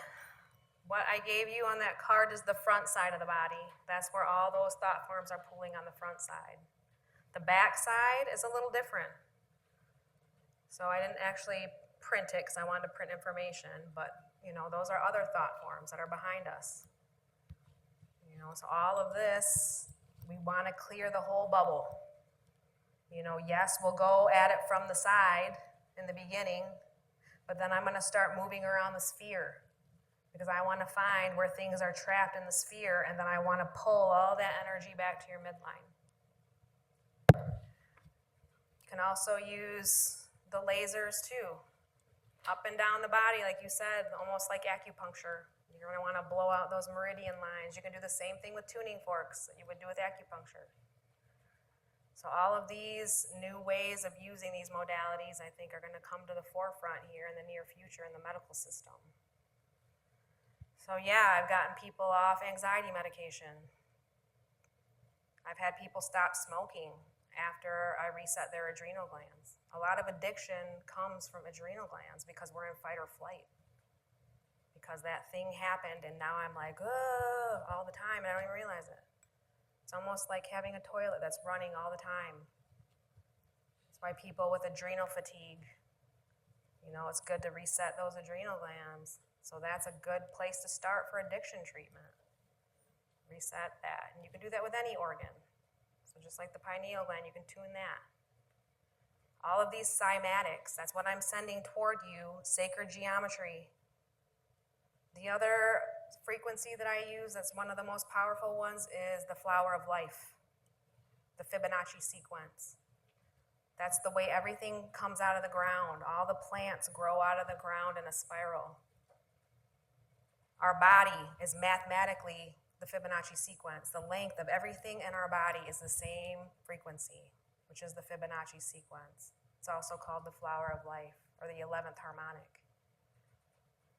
What I gave you on that card is the front side of the body. That's where all those thought forms are pooling, on the front side. The back side is a little different. So I didn't actually print it because I wanted to print information, but those are other thought forms that are behind us. So all of this, we want to clear the whole bubble. Yes, we'll go at it from the side in the beginning, but then I'm going to start moving around the sphere because I want to find where things are trapped in the sphere, and then I want to pull all that energy back to your midline. You can also use the lasers too, up and down the body, like you said, almost like acupuncture. You're going to want to blow out those meridian lines. You can do the same thing with tuning forks that you would do with acupuncture. So all of these new ways of using these modalities, I think, are going to come to the forefront here in the near future in the medical system. So yeah, I've gotten people off anxiety medication. I've had people stop smoking after I reset their adrenal glands. A lot of addiction comes from adrenal glands because we're in fight or flight. Because that thing happened and now I'm like, oh, all the time, and I don't even realize it. It's almost like having a toilet that's running all the time. That's why people with adrenal fatigue, it's good to reset those adrenal glands. So that's a good place to start for addiction treatment. Reset that. And you can do that with any organ. So just like the pineal gland, you can tune that. All of these cymatics, that's what I'm sending toward you, sacred geometry. The other frequency that I use, that's one of the most powerful ones, is the flower of life, the Fibonacci sequence. That's the way everything comes out of the ground. All the plants grow out of the ground in a spiral. Our body is mathematically the Fibonacci sequence. The length of everything in our body is the same frequency, which is the Fibonacci sequence. It's also called the flower of life, or the 11th harmonic.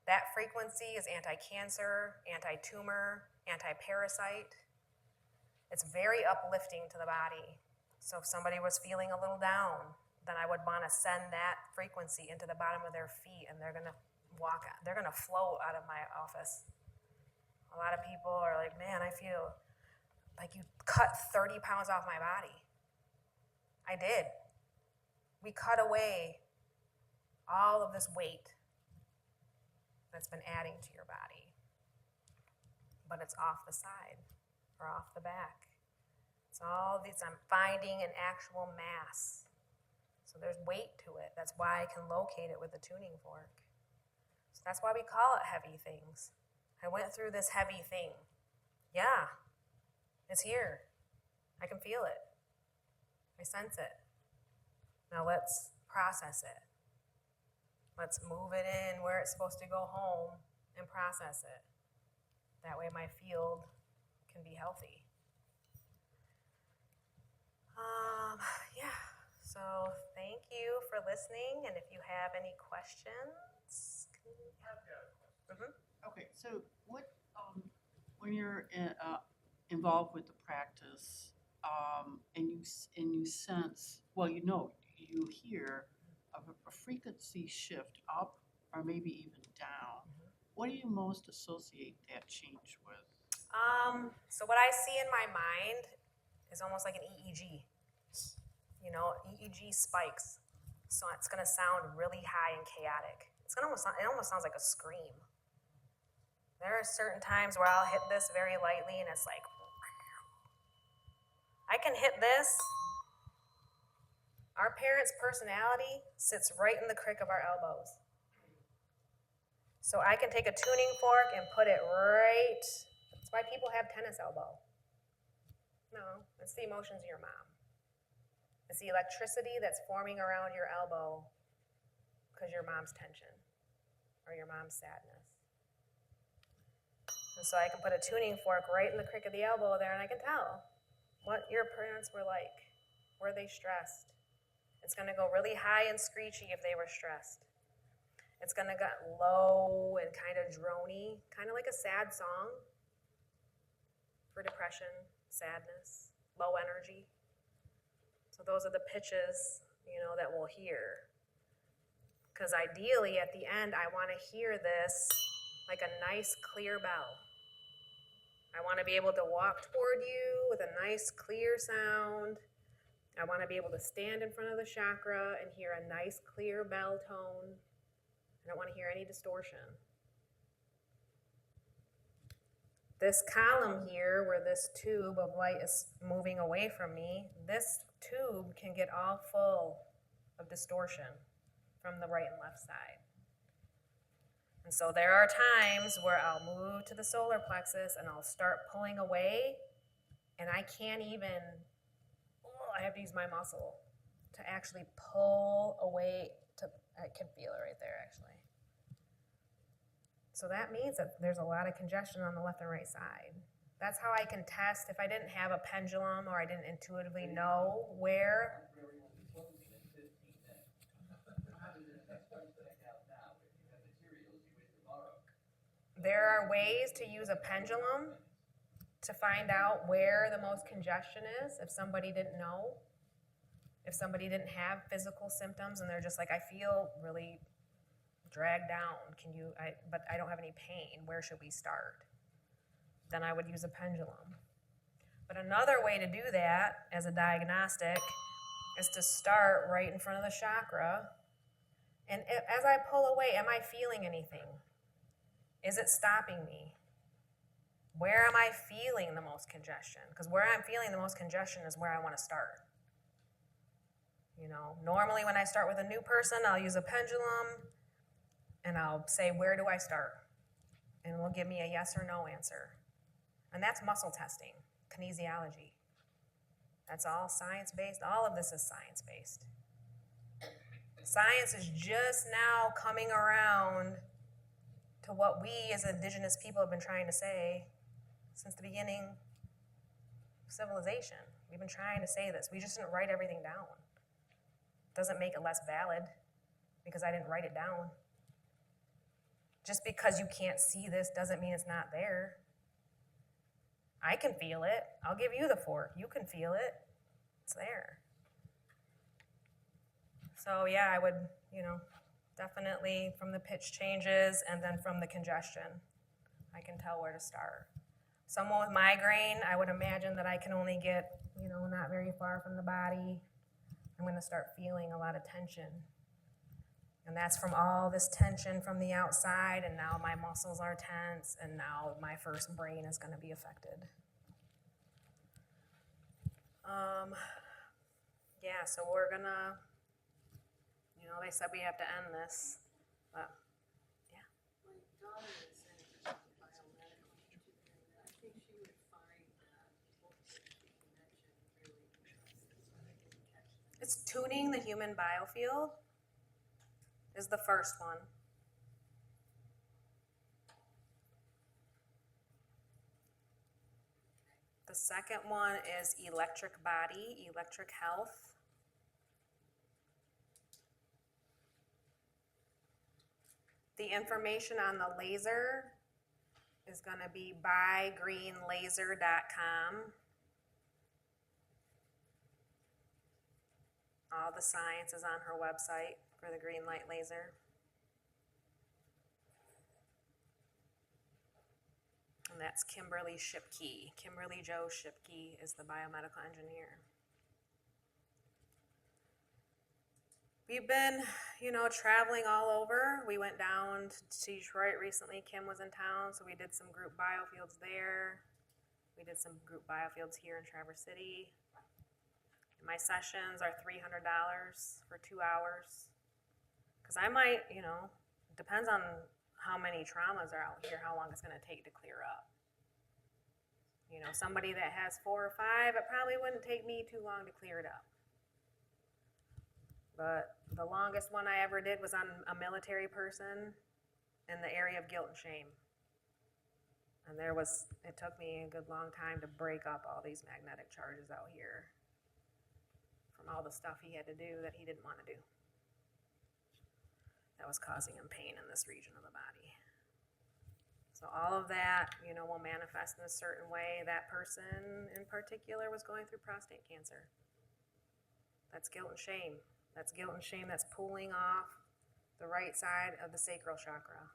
That frequency is anti-cancer, anti-tumor, anti-parasite. It's very uplifting to the body. So if somebody was feeling a little down, then I would want to send that frequency into the bottom of their feet, and they're going to flow out of my office. A lot of people are like, man, I feel like you cut 30 pounds off my body. I did. We cut away all of this weight that's been adding to your body. But it's off the side or off the back. It's all these, I'm finding an actual mass. So there's weight to it. That's why I can locate it with the tuning fork. So that's why we call it heavy things. I went through this heavy thing. Yeah, it's here. I can feel it. I sense it. Now let's process it. Let's move it in where it's supposed to go home and process it. That way my field can be healthy. Yeah, so thank you for listening, and if you have any questions. Okay, so what, when you're involved with the practice, and you sense, well, you hear of a frequency shift up or maybe even down, what do you most associate that change with? So what I see in my mind is almost like an EEG. EEG spikes. So it's going to sound really high and chaotic. It almost sounds like a scream. There are certain times where I'll hit this very lightly and it's like, I can hit this. Our parents' personality sits right in the crick of our elbows. So I can take a tuning fork and put it right. That's why people have tennis elbow. No, it's the emotions of your mom. It's the electricity that's forming around your elbow because your mom's tension or your mom's sadness. And so I can put a tuning fork right in the crick of the elbow there, and I can tell what your parents were like. Were they stressed? It's going to go really high and screechy if they were stressed. It's going to get low and kind of drony, kind of like a sad song for depression, sadness, low energy. So those are the pitches, that we'll hear. Because ideally, at the end, I want to hear this like a nice, clear bell. I want to be able to walk toward you with a nice, clear sound. I want to be able to stand in front of the chakra and hear a nice, clear bell tone. I don't want to hear any distortion. This column here, where this tube of light is moving away from me, this tube can get all full of distortion from the right and left side. And so there are times where I'll move to the solar plexus and I'll start pulling away, and I can't even, I have to use my muscle to actually pull away. I can feel it right there, actually. So that means that there's a lot of congestion on the left and right side. That's how I can test if I didn't have a pendulum or I didn't intuitively know where. There are ways to use a pendulum to find out where the most congestion is if somebody didn't know. If somebody didn't have physical symptoms and they're just like, I feel really dragged down, but I don't have any pain, where should we start? Then I would use a pendulum. But another way to do that as a diagnostic is to start right in front of the chakra. And as I pull away, am I feeling anything? Is it stopping me? Where am I feeling the most congestion? Because where I'm feeling the most congestion is where I want to start. You know, normally when I start with a new person, I'll use a pendulum and I'll say, where do I start? And it will give me a yes or no answer. And that's muscle testing, kinesiology. That's all science-based. All of this is science-based. Science is just now coming around to what we as indigenous people have been trying to say since the beginning of civilization. We've been trying to say this. We just didn't write everything down. Doesn't make it less valid because I didn't write it down. Just because you can't see this doesn't mean it's not there. I can feel it. I'll give you the fork. You can feel it. It's there. So yeah, I would, definitely from the pitch changes and then from the congestion, I can tell where to start. Someone with migraine, I would imagine that I can only get, not very far from the body. I'm going to start feeling a lot of tension. And that's from all this tension from the outside, and now my muscles are tense, and now my first brain is going to be affected. Yeah, so we're going to, they said we have to end this, but yeah. My daughter is in biomedical engineering. I think she would find that book connection really interesting, but I didn't catch that. It's tuning the human biofield is the first one. The second one is electric body, electric health. The information on the laser is going to be buygreenlaser.com. All the science is on her website for the green light laser. And that's Kimberly Shipke. Kimberly Jo Shipke is the biomedical engineer. We've been, traveling all over. We went down to Detroit recently. Kim was in town, so we did some group biofields there. We did some group biofields here in Traverse City. My sessions are $300 for 2 hours. Because I might, depends on how many traumas are out here, how long it's going to take to clear up. Somebody that has 4 or 5, it probably wouldn't take me too long to clear it up. But the longest one I ever did was on a military person in the area of guilt and shame. And it took me a good long time to break up all these magnetic charges out here from all the stuff he had to do that he didn't want to do. That was causing him pain in this region of the body. So all of that, will manifest in a certain way. That person in particular was going through prostate cancer. That's guilt and shame. That's guilt and shame that's pulling off the right side of the sacral chakra.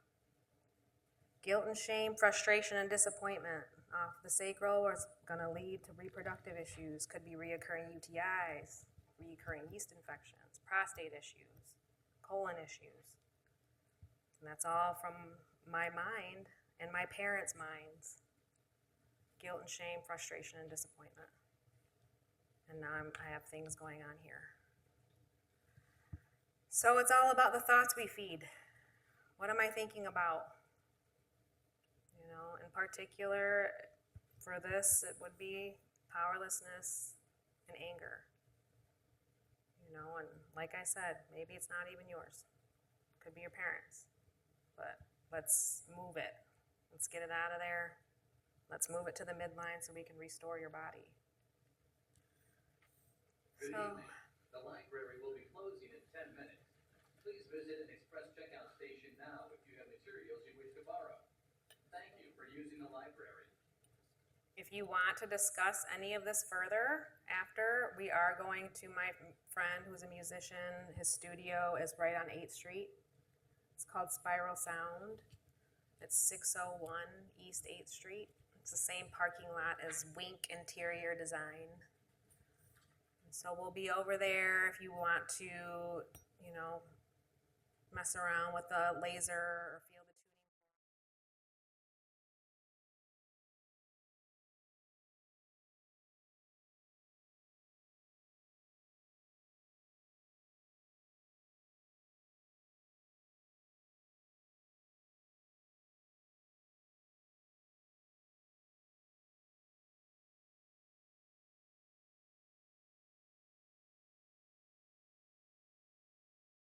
Guilt and shame, frustration and disappointment off the sacral is going to lead to reproductive issues. Could be reoccurring UTIs, reoccurring yeast infections, prostate issues, colon issues. And that's all from my mind and my parents' minds. Guilt and shame, frustration and disappointment. And now I have things going on here. So it's all about the thoughts we feed. What am I thinking about? You know, in particular, for this, it would be powerlessness and anger. You know, and like I said, maybe it's not even yours. It could be your parents. But let's move it. Let's get it out of there. Let's move it to the midline so we can restore your body. Good evening. The library will be closing in 10 minutes. Please visit an express checkout station now if you have materials you wish to borrow. Thank you for using the library. If you want to discuss any of this further after, we are going to my friend who's a musician. His studio is right on 8th Street. It's called Spiral Sound. It's 601 East 8th Street. It's the same parking lot as Wink Interior Design. So we'll be over there if you want to, you know, mess around with the laser, or if